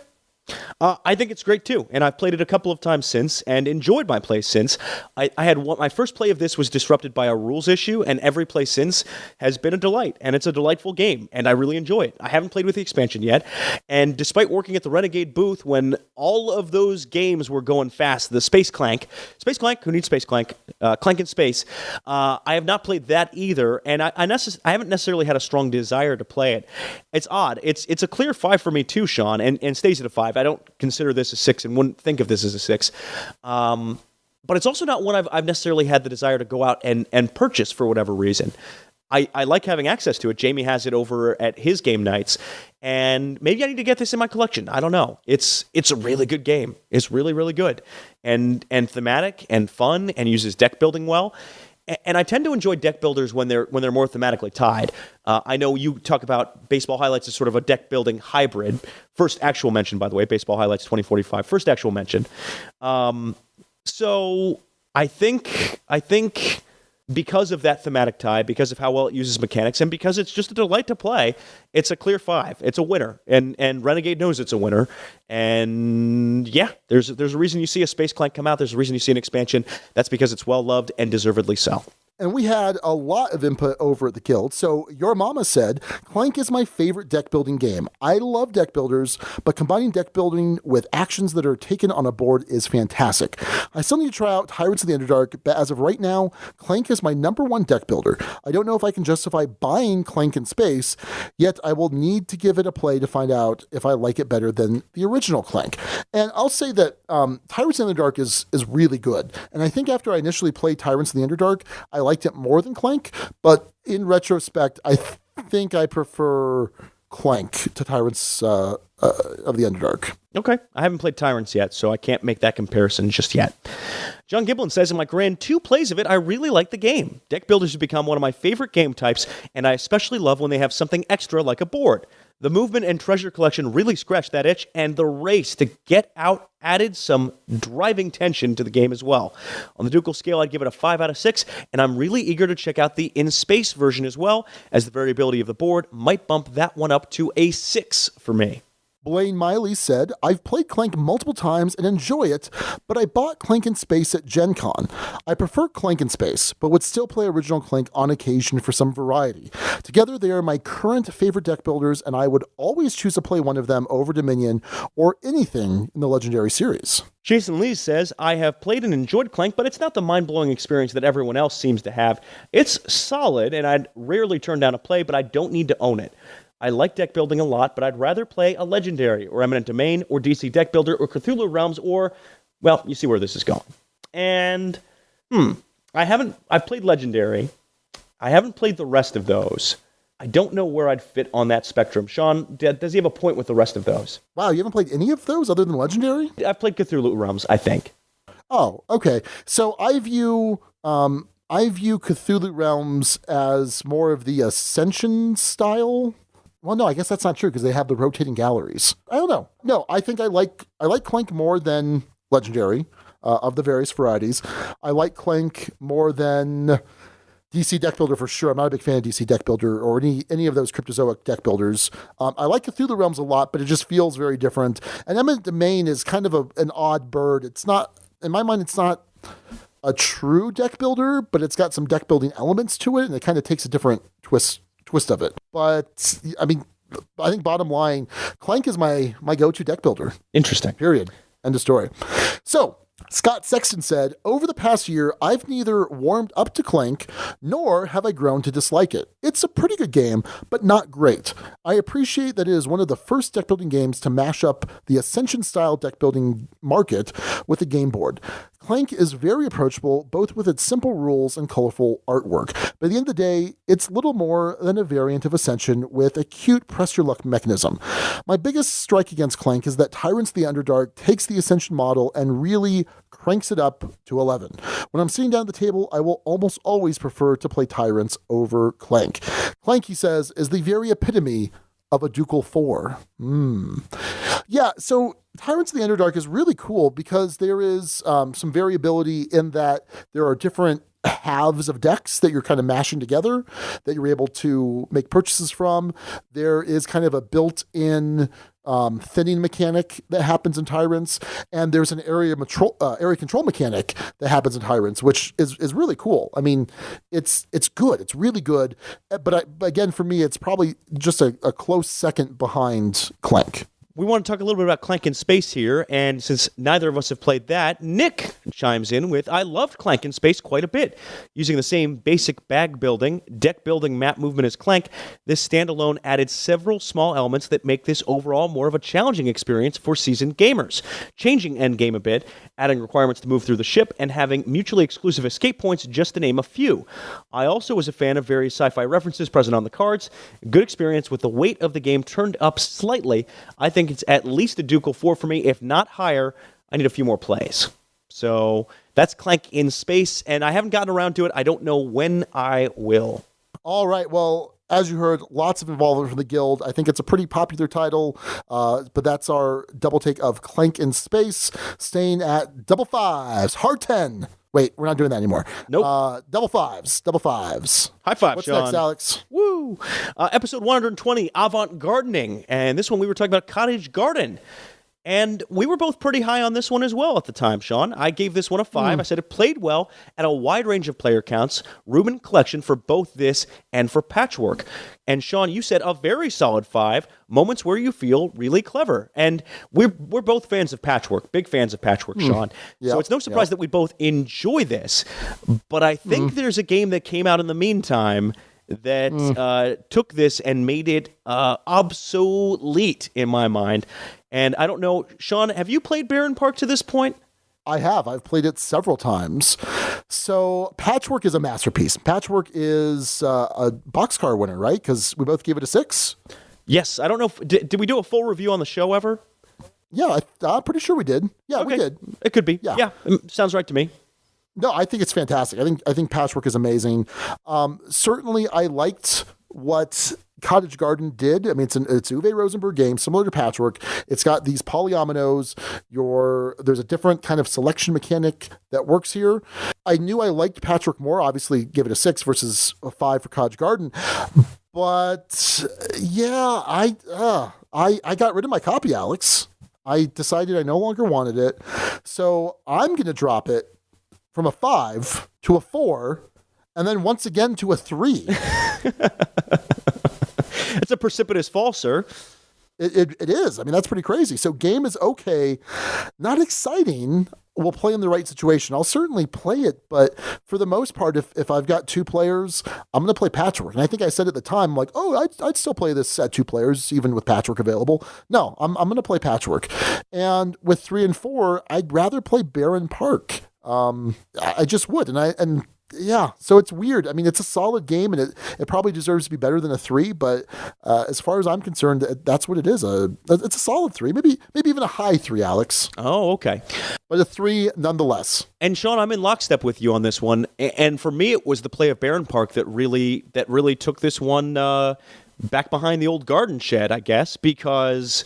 I think it's great too, and I've played it a couple of times since and enjoyed my play since. I had my first play of this was disrupted by a rules issue, and every play since has been a delight, and it's a delightful game, and I really enjoy it. I haven't played with the expansion yet, and despite working at the Renegade booth when all of those games were going fast, the Space Clank, who needs Space Clank, Clank in Space, I have not played that either, and I haven't necessarily had a strong desire to play it. It's odd. It's a clear 5 for me too, Sean, and stays at a 5. I don't consider this a 6 and wouldn't think of this as a 6. But it's also not one I've necessarily had the desire to go out and purchase for whatever reason. I like having access to it. Jamie has it over at his game nights, and maybe I need to get this in my collection. I don't know. It's a really good game. It's really, really good, and thematic and fun, and uses deck building well. And I tend to enjoy deck builders when they're more thematically tied. I know you talk about Baseball Highlights as sort of a deck building hybrid. First actual mention, by the way, Baseball Highlights 2045. First actual mention. So I think because of that thematic tie, because of how well it uses mechanics, and because it's just a delight to play, it's a clear 5. It's a winner, and Renegade knows it's a winner. And yeah, there's a reason you see a Space Clank come out. There's a reason you see an expansion. That's because it's well loved and deservedly so. And we had a lot of input over at the Guild. So Your Mama said, Clank is my favorite deck building game. I love deck builders, but combining deck building with actions that are taken on a board is fantastic. I still need to try out Tyrants of the Underdark, but as of right now, Clank is my number 1 deck builder. I don't know if I can justify buying Clank in Space, yet I will need to give it a play to find out if I like it better than the original Clank. And I'll say that Tyrants of the Underdark is really good. And I think after I initially played Tyrants of the Underdark, I liked it more than Clank, but in retrospect, I think I prefer Clank to Tyrants of the Underdark. Okay, I haven't played Tyrants yet, so I can't make that comparison just yet. John Giblin says, in my grand 2 plays of it, I really like the game. Deck builders have become one of my favorite game types, and I especially love when they have something extra like a board. The movement and treasure collection really scratched that itch, and the race to get out added some driving tension to the game as well. On the Ducal scale, I'd give it a 5 out of 6, and I'm really eager to check out the in-space version as well, as the variability of the board might bump that one up to a 6 for me. Blaine Miley said, I've played Clank multiple times and enjoy it, but I bought Clank in Space at Gen Con. I prefer Clank in Space, but would still play original Clank on occasion for some variety. Together, they are my current favorite deck builders, and I would always choose to play one of them over Dominion or anything in the Legendary series. Jason Lee says, I have played and enjoyed Clank, but it's not the mind-blowing experience that everyone else seems to have. It's solid, and I'd rarely turn down a play, but I don't need to own it. I like deck building a lot, but I'd rather play a Legendary or Eminent Domain or DC Deck Builder or Cthulhu Realms or, well, you see where this is going. And, I've played Legendary. I haven't played the rest of those. I don't know where I'd fit on that spectrum. Sean, does he have a point with the rest of those? Wow, you haven't played any of those other than Legendary? I've played Cthulhu Realms, I think. Oh, okay. So I view Cthulhu Realms as more of the Ascension style. Well, no, I guess that's not true because they have the rotating galleries. I don't know. No, I think I like Clank more than Legendary of the various varieties. I like Clank more than DC Deck Builder for sure. I'm not a big fan of DC Deck Builder or any of those Cryptozoic deck builders. I like Cthulhu Realms a lot, but it just feels very different. And Eminent Domain is kind of an odd bird. It's not, in my mind, it's not a true deck builder, but it's got some deck building elements to it, and it kind of takes a different twist of it. But I mean, I think bottom line, Clank is my go-to deck builder. Interesting. Period. End of story. So Scott Sexton said, over the past year, I've neither warmed up to Clank, nor have I grown to dislike it. It's a pretty good game, but not great. I appreciate that it is one of the first deck building games to mash up the Ascension-style deck building market with a game board. Clank is very approachable, both with its simple rules and colorful artwork. But at the end of the day, it's little more than a variant of Ascension with a cute press-your-luck mechanism. My biggest strike against Clank is that Tyrants of the Underdark takes the Ascension model and really cranks it up to 11. When I'm sitting down at the table, I will almost always prefer to play Tyrants over Clank. Clank, he says, is the very epitome of a Ducal 4. Yeah, so Tyrants of the Underdark is really cool because there is some variability in that there are different halves of decks that you're kind of mashing together that you're able to make purchases from. There is kind of a built-in thinning mechanic that happens in Tyrants, and there's an area control mechanic that happens in Tyrants, which is really cool. I mean, it's good. It's really good. But again, for me, it's probably just a close second behind Clank. We want to talk a little bit about Clank in Space here, and since neither of us have played that, Nick chimes in with, I loved Clank in Space quite a bit. Using the same basic bag building, deck building, map movement as Clank, this standalone added several small elements that make this overall more of a challenging experience for seasoned gamers. Changing endgame a bit, adding requirements to move through the ship, and having mutually exclusive escape points, just to name a few. I also was a fan of various sci-fi references present on the cards. Good experience with the weight of the game turned up slightly. I think it's at least a Ducal 4 for me, if not higher. I need a few more plays. So that's Clank in Space, and I haven't gotten around to it. I don't know when I will. All right, well, as you heard, lots of involvement from the Guild. I think it's a pretty popular title, but that's our double take of Clank in Space, staying at double fives, hard 10. Wait, we're not doing that anymore. Nope. Double fives. High five, What's Sean. next, Alex? Woo! Episode 120, Avant Gardening. And this one we were talking about Cottage Garden. And we were both pretty high on this one as well at the time, Sean. I gave this one a 5. I said it played well at a wide range of player counts, room and collection for both this and for Patchwork. And Sean, you said a very solid 5, moments where you feel really clever. And we're both fans of Patchwork, big fans of Patchwork, Sean. Yep. So it's no surprise that we both enjoy this. But I think there's a game that came out in the meantime that took this and made it obsolete in my mind. And I don't know, Sean, have you played Baron Park to this point? I have. I've played it several times. So Patchwork is a masterpiece. Patchwork is a boxcar winner, right? Because we both gave it a 6. Yes. I don't know if, did we do a full review on the show ever? Yeah, I'm pretty sure we did. Yeah, okay. We did. It could be. Yeah. Sounds right to me. No, I think it's fantastic. I think Patchwork is amazing. Certainly, I liked what Cottage Garden did. I mean, it's Uwe Rosenberg game, similar to Patchwork. It's got these polyominoes. There's a different kind of selection mechanic that works here. I knew I liked Patchwork more. Obviously, give it a 6 versus a 5 for Cottage Garden. But yeah, I got rid of my copy, Alex. I decided I no longer wanted it. So I'm going to drop it from a 5 to a 4, and then once again to a 3. It's a precipitous fall, sir. It is. I mean, that's pretty crazy. So game is okay. Not exciting. We'll play in the right situation. I'll certainly play it, but for the most part, if I've got 2 players, I'm going to play Patchwork. And I think I said at the time, like, I'd still play this at 2 players, even with Patchwork available. No, I'm going to play Patchwork. And with 3 and 4, I'd rather play Baron Park. I just would. And yeah, so it's weird. I mean, it's a solid game, and it probably deserves to be better than a 3, but as far as I'm concerned, that's what it is. It's a solid 3, maybe even a high 3, Alex. Oh, okay. But a 3 nonetheless. And Sean, I'm in lockstep with you on this one. And for me, it was the play of Baron Park that really took this one back behind the old garden shed, I guess, because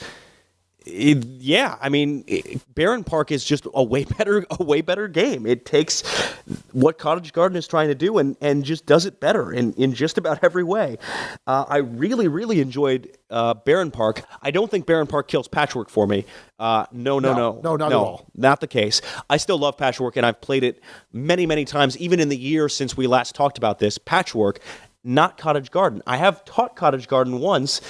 Baron Park is just a way better game. It takes what Cottage Garden is trying to do and just does it better in just about every way. I really, really enjoyed Baron Park. I don't think Baron Park kills Patchwork for me. No, not at all. Not the case. I still love Patchwork, and I've played it many, many times, even in the year since we last talked about this. Patchwork, not Cottage Garden. I have taught Cottage Garden once,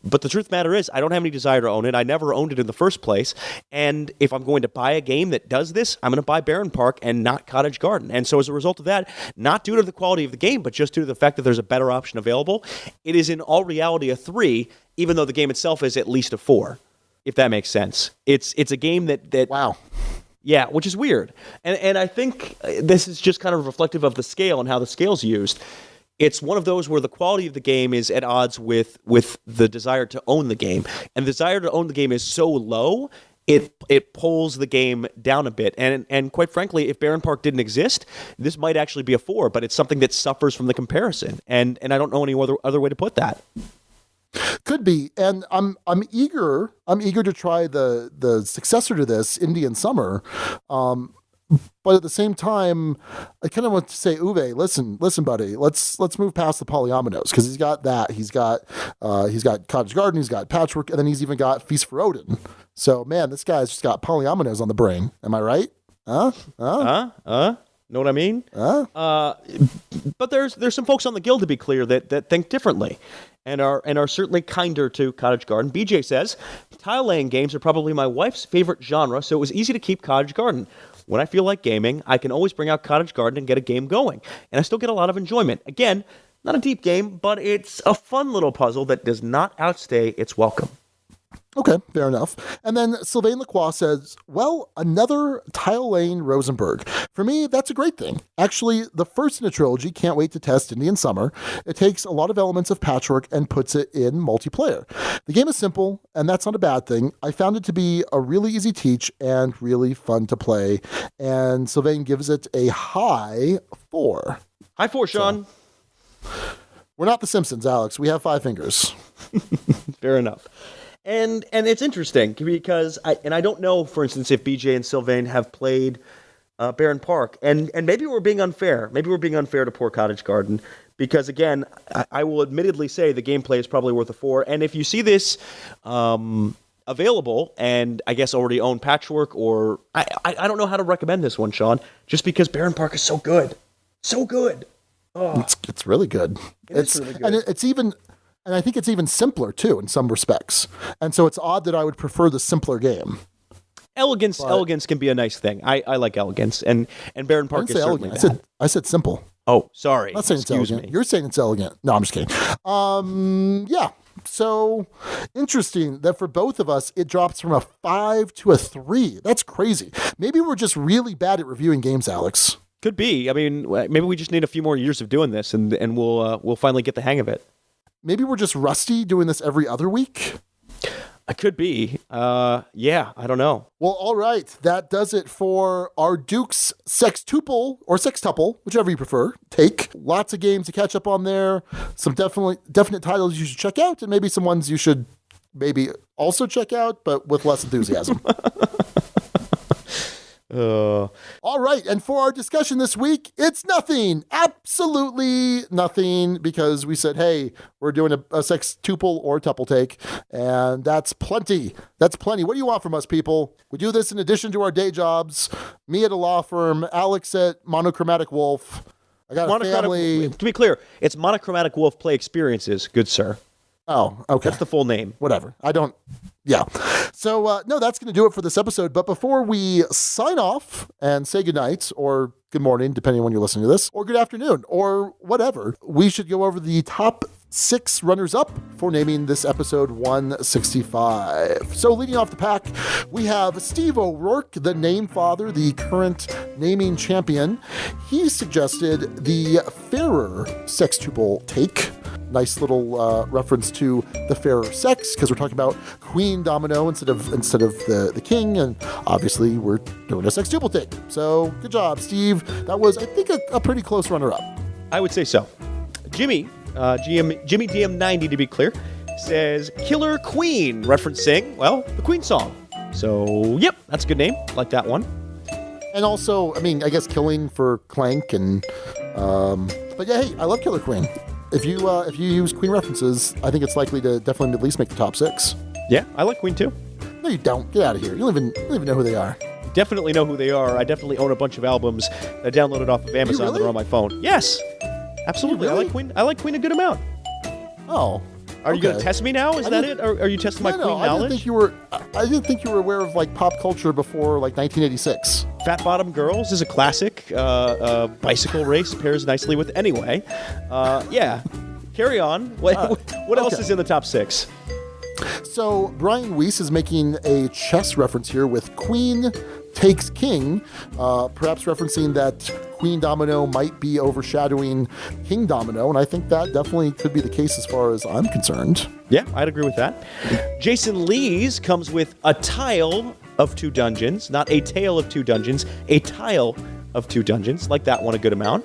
but the truth of the matter is, I don't have any desire to own it. I never owned it in the first place. And if I'm going to buy a game that does this, I'm going to buy Baron Park and not Cottage Garden. And so as a result of that, not due to the quality of the game, but just due to the fact that there's a better option available, it is in all reality a 3, even though the game itself is at least a 4, if that makes sense. It's a game that wow. Yeah, which is weird. And I think this is just kind of reflective of the scale and how the scale's used. It's one of those where the quality of the game is at odds with the desire to own the game. And the desire to own the game is so low, it pulls the game down a bit. And quite frankly, if Baron Park didn't exist, this might actually be a 4, but it's something that suffers from the comparison. And I don't know any other way to put that. Could be. And I'm eager to try the successor to this, Indian Summer. But at the same time, I kind of want to say, Uwe, listen, buddy, let's move past the polyominoes, because he's got that. He's got Cottage Garden, he's got Patchwork, and then he's even got Feast for Odin. So, man, this guy's just got polyominoes on the brain. Am I right? Know what I mean? But there's some folks on the guild, to be clear, that think differently and are certainly kinder to Cottage Garden. BJ says, tile laying games are probably my wife's favorite genre, so it was easy to keep Cottage Garden. When I feel like gaming, I can always bring out Cottage Garden and get a game going, and I still get a lot of enjoyment. Again, not a deep game, but it's a fun little puzzle that does not outstay its welcome. Okay, fair enough. And then Sylvain Lacroix says, well, another Tile Lane Rosenberg. For me, that's a great thing. Actually, the first in a trilogy, can't wait to test Indian Summer. It takes a lot of elements of Patchwork and puts it in multiplayer. The game is simple, and that's not a bad thing. I found it to be a really easy teach and really fun to play. And Sylvain gives it a high 4. High 4, Sean. So, we're not the Simpsons, Alex. We have 5 fingers. Fair enough. And it's interesting because I don't know, for instance, if BJ and Sylvain have played Barron Park, and maybe we're being unfair. Maybe we're being unfair to poor Cottage Garden because, again, I will admittedly say the gameplay is probably worth a 4. And if you see this available and I guess already own Patchwork, or I don't know how to recommend this one, Sean, just because Barron Park is so good, so good. Oh. It's really good. It's really good, and it's even. And I think it's even simpler, too, in some respects. And so it's odd that I would prefer the simpler game. Elegance can be a nice thing. I like elegance, and Barron Park is certainly that. I said simple. Oh, sorry. I'm not saying Excuse it's elegant. me. You're saying it's elegant. No, I'm just kidding. Yeah. So interesting that for both of us, it drops from a 5 to a 3. That's crazy. Maybe we're just really bad at reviewing games, Alex. Could be. I mean, maybe we just need a few more years of doing this, and we'll finally get the hang of it. Maybe we're just rusty doing this every other week. I could be. Yeah, I don't know. Well, all right. That does it for our Dukes Sextuple or Sextuple, whichever you prefer. Take lots of games to catch up on there. Some definite titles you should check out, and maybe some ones you should maybe also check out, but with less enthusiasm. All right, and for our discussion this week, it's nothing, absolutely nothing, because we said, hey, we're doing a sextuple or tuple take, and that's plenty. That's plenty. What do you want from us, people? We do this in addition to our day jobs. Me at a law firm, Alex at Monochromatic Wolf. I got a family. To be clear, it's Monochromatic Wolf Play Experiences, good sir. Oh, okay. That's the full name. Whatever. Yeah. So, no, that's going to do it for this episode. But before we sign off and say goodnight, or good morning, depending on when you're listening to this, or good afternoon, or whatever, we should go over the top 6 runners-up for naming this episode 165. So leading off the pack, we have Steve O'Rourke, the name father, the current naming champion. He suggested the fairer Sextuple-Take. Nice little reference to the fairer sex, because we're talking about Queendomino instead of the king, and obviously we're doing a Sextuple-Take. So good job, Steve. That was, I think, a pretty close runner-up. I would say so. Jimmy DM90 to be clear, says Killer Queen, referencing, well, the Queen song. So, yep, that's a good name. Like that one. And also, I mean, I guess killing for Clank and, but yeah, hey, I love Killer Queen. If you use Queen references, I think it's likely to definitely at least make the top 6. Yeah, I like Queen too. No, you don't. Get out of here. You don't even know who they are. Definitely know who they are. I definitely own a bunch of albums that I downloaded off of Amazon that are on my phone. Yes, absolutely. Really? I like Queen a good amount. Oh. Are you going to test me now? Is that it? Or are you testing my Queen knowledge? I didn't think you were aware of like pop culture before like 1986. Fat Bottom Girls is a classic. Bicycle Race pairs nicely with Anyway. Yeah. Carry on. What else is in the top 6? So Brian Weiss is making a chess reference here with Queen takes King, perhaps referencing that Queendomino might be overshadowing Kingdomino, and I think that definitely could be the case as far as I'm concerned. Yeah, I'd agree with that. Jason Lees comes with a tile of 2 dungeons, not a tale of 2 dungeons, a tile of 2 dungeons. Like that one a good amount.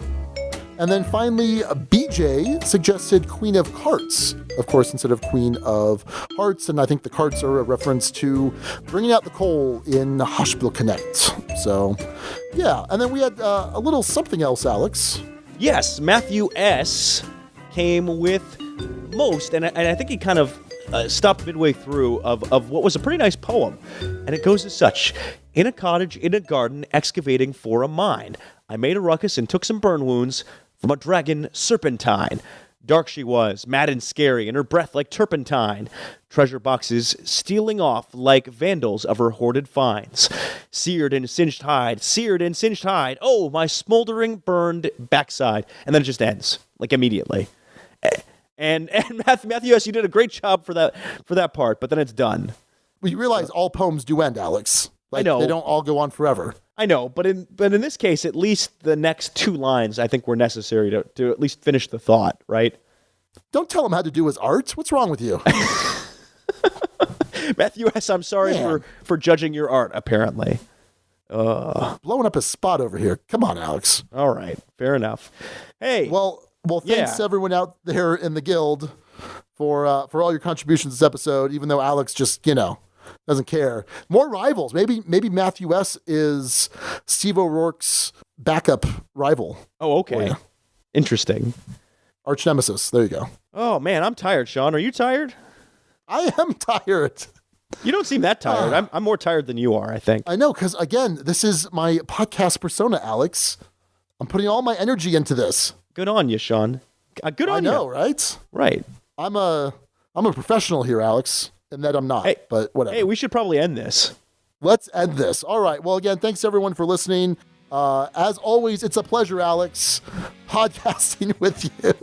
And then finally, BJ suggested Queen of Hearts, of course, instead of Queen of Hearts. And I think the carts are a reference to bringing out the coal in Haspelknecht. So, yeah. And then we had a little something else, Alex. Yes, Matthew S. came with most, and I think he kind of stopped midway through of what was a pretty nice poem. And it goes as such. In a cottage, in a garden, excavating for a mine, I made a ruckus and took some burn wounds from a dragon serpentine. Dark she was, mad and scary, and her breath like turpentine. Treasure boxes stealing off like vandals of her hoarded finds. Seared and singed hide, oh, my smoldering burned backside. And then it just ends, like immediately. And Matthew S., you did a great job for that part, but then it's done. Well, you realize all poems do end, Alex. Like, I know. They don't all go on forever. I know, but in this case, at least the next two lines I think were necessary to at least finish the thought, right? Don't tell him how to do his art. What's wrong with you? Matthew S., I'm sorry for judging your art, apparently. Blowing up his spot over here. Come on, Alex. All right, fair enough. Hey. Well, thanks to everyone out there in the guild for all your contributions this episode, even though Alex just, doesn't care. More rivals. Maybe Matthew S. is Steve O'Rourke's backup rival. Oh, okay. Interesting. Arch nemesis. There you go. Oh, man, I'm tired, Sean. Are you tired? I am tired. You don't seem that tired. I'm more tired than you are, I think. I know, because, again, this is my podcast persona, Alex. I'm putting all my energy into this. Good on you, Sean. Good on you. I know, right? Right. I'm a professional here, Alex, and that I'm not, but whatever. Hey, we should probably end this. Let's end this. All right. Well, again, thanks everyone for listening. As always, it's a pleasure, Alex, podcasting with you.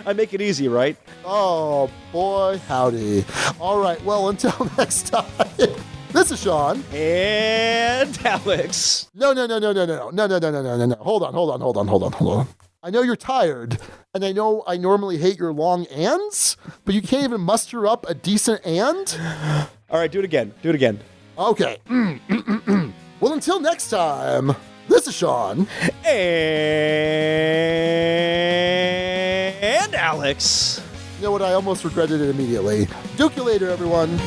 I make it easy, right? Oh, boy, howdy. All right. Well, until next time, this is Sean. And Alex. No. Hold on. I know you're tired, and I know I normally hate your long ands, but you can't even muster up a decent and? All right, do it again. Okay. Well, until next time, this is Sean. And Alex. You know what? I almost regretted it immediately. Duke you later, everyone.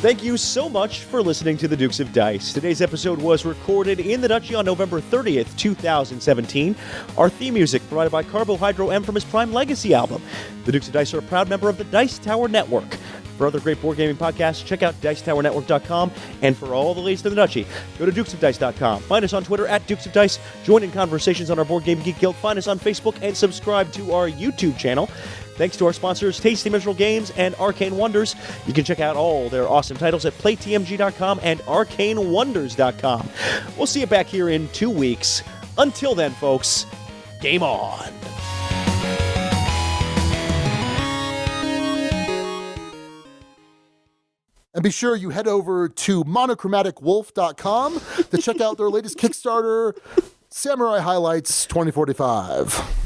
Thank you so much for listening to the Dukes of Dice. Today's episode was recorded in the Duchy on November 30th, 2017. Our theme music provided by Carbohydro M from his Prime Legacy album. The Dukes of Dice are a proud member of the Dice Tower Network. For other great board gaming podcasts, check out DicetowerNetwork.com. And for all the latest in the Duchy, go to DukesOfDice.com. Find us on Twitter at Dukes of Dice. Join in conversations on our Board Game Geek Guild. Find us on Facebook and subscribe to our YouTube channel. Thanks to our sponsors, Tasty Minstrel Games and Arcane Wonders. You can check out all their awesome titles at PlayTMG.com and ArcaneWonders.com. We'll see you back here in 2 weeks. Until then, folks, game on. And be sure you head over to monochromaticwolf.com to check out their latest Kickstarter, Samurai Highlights 2045.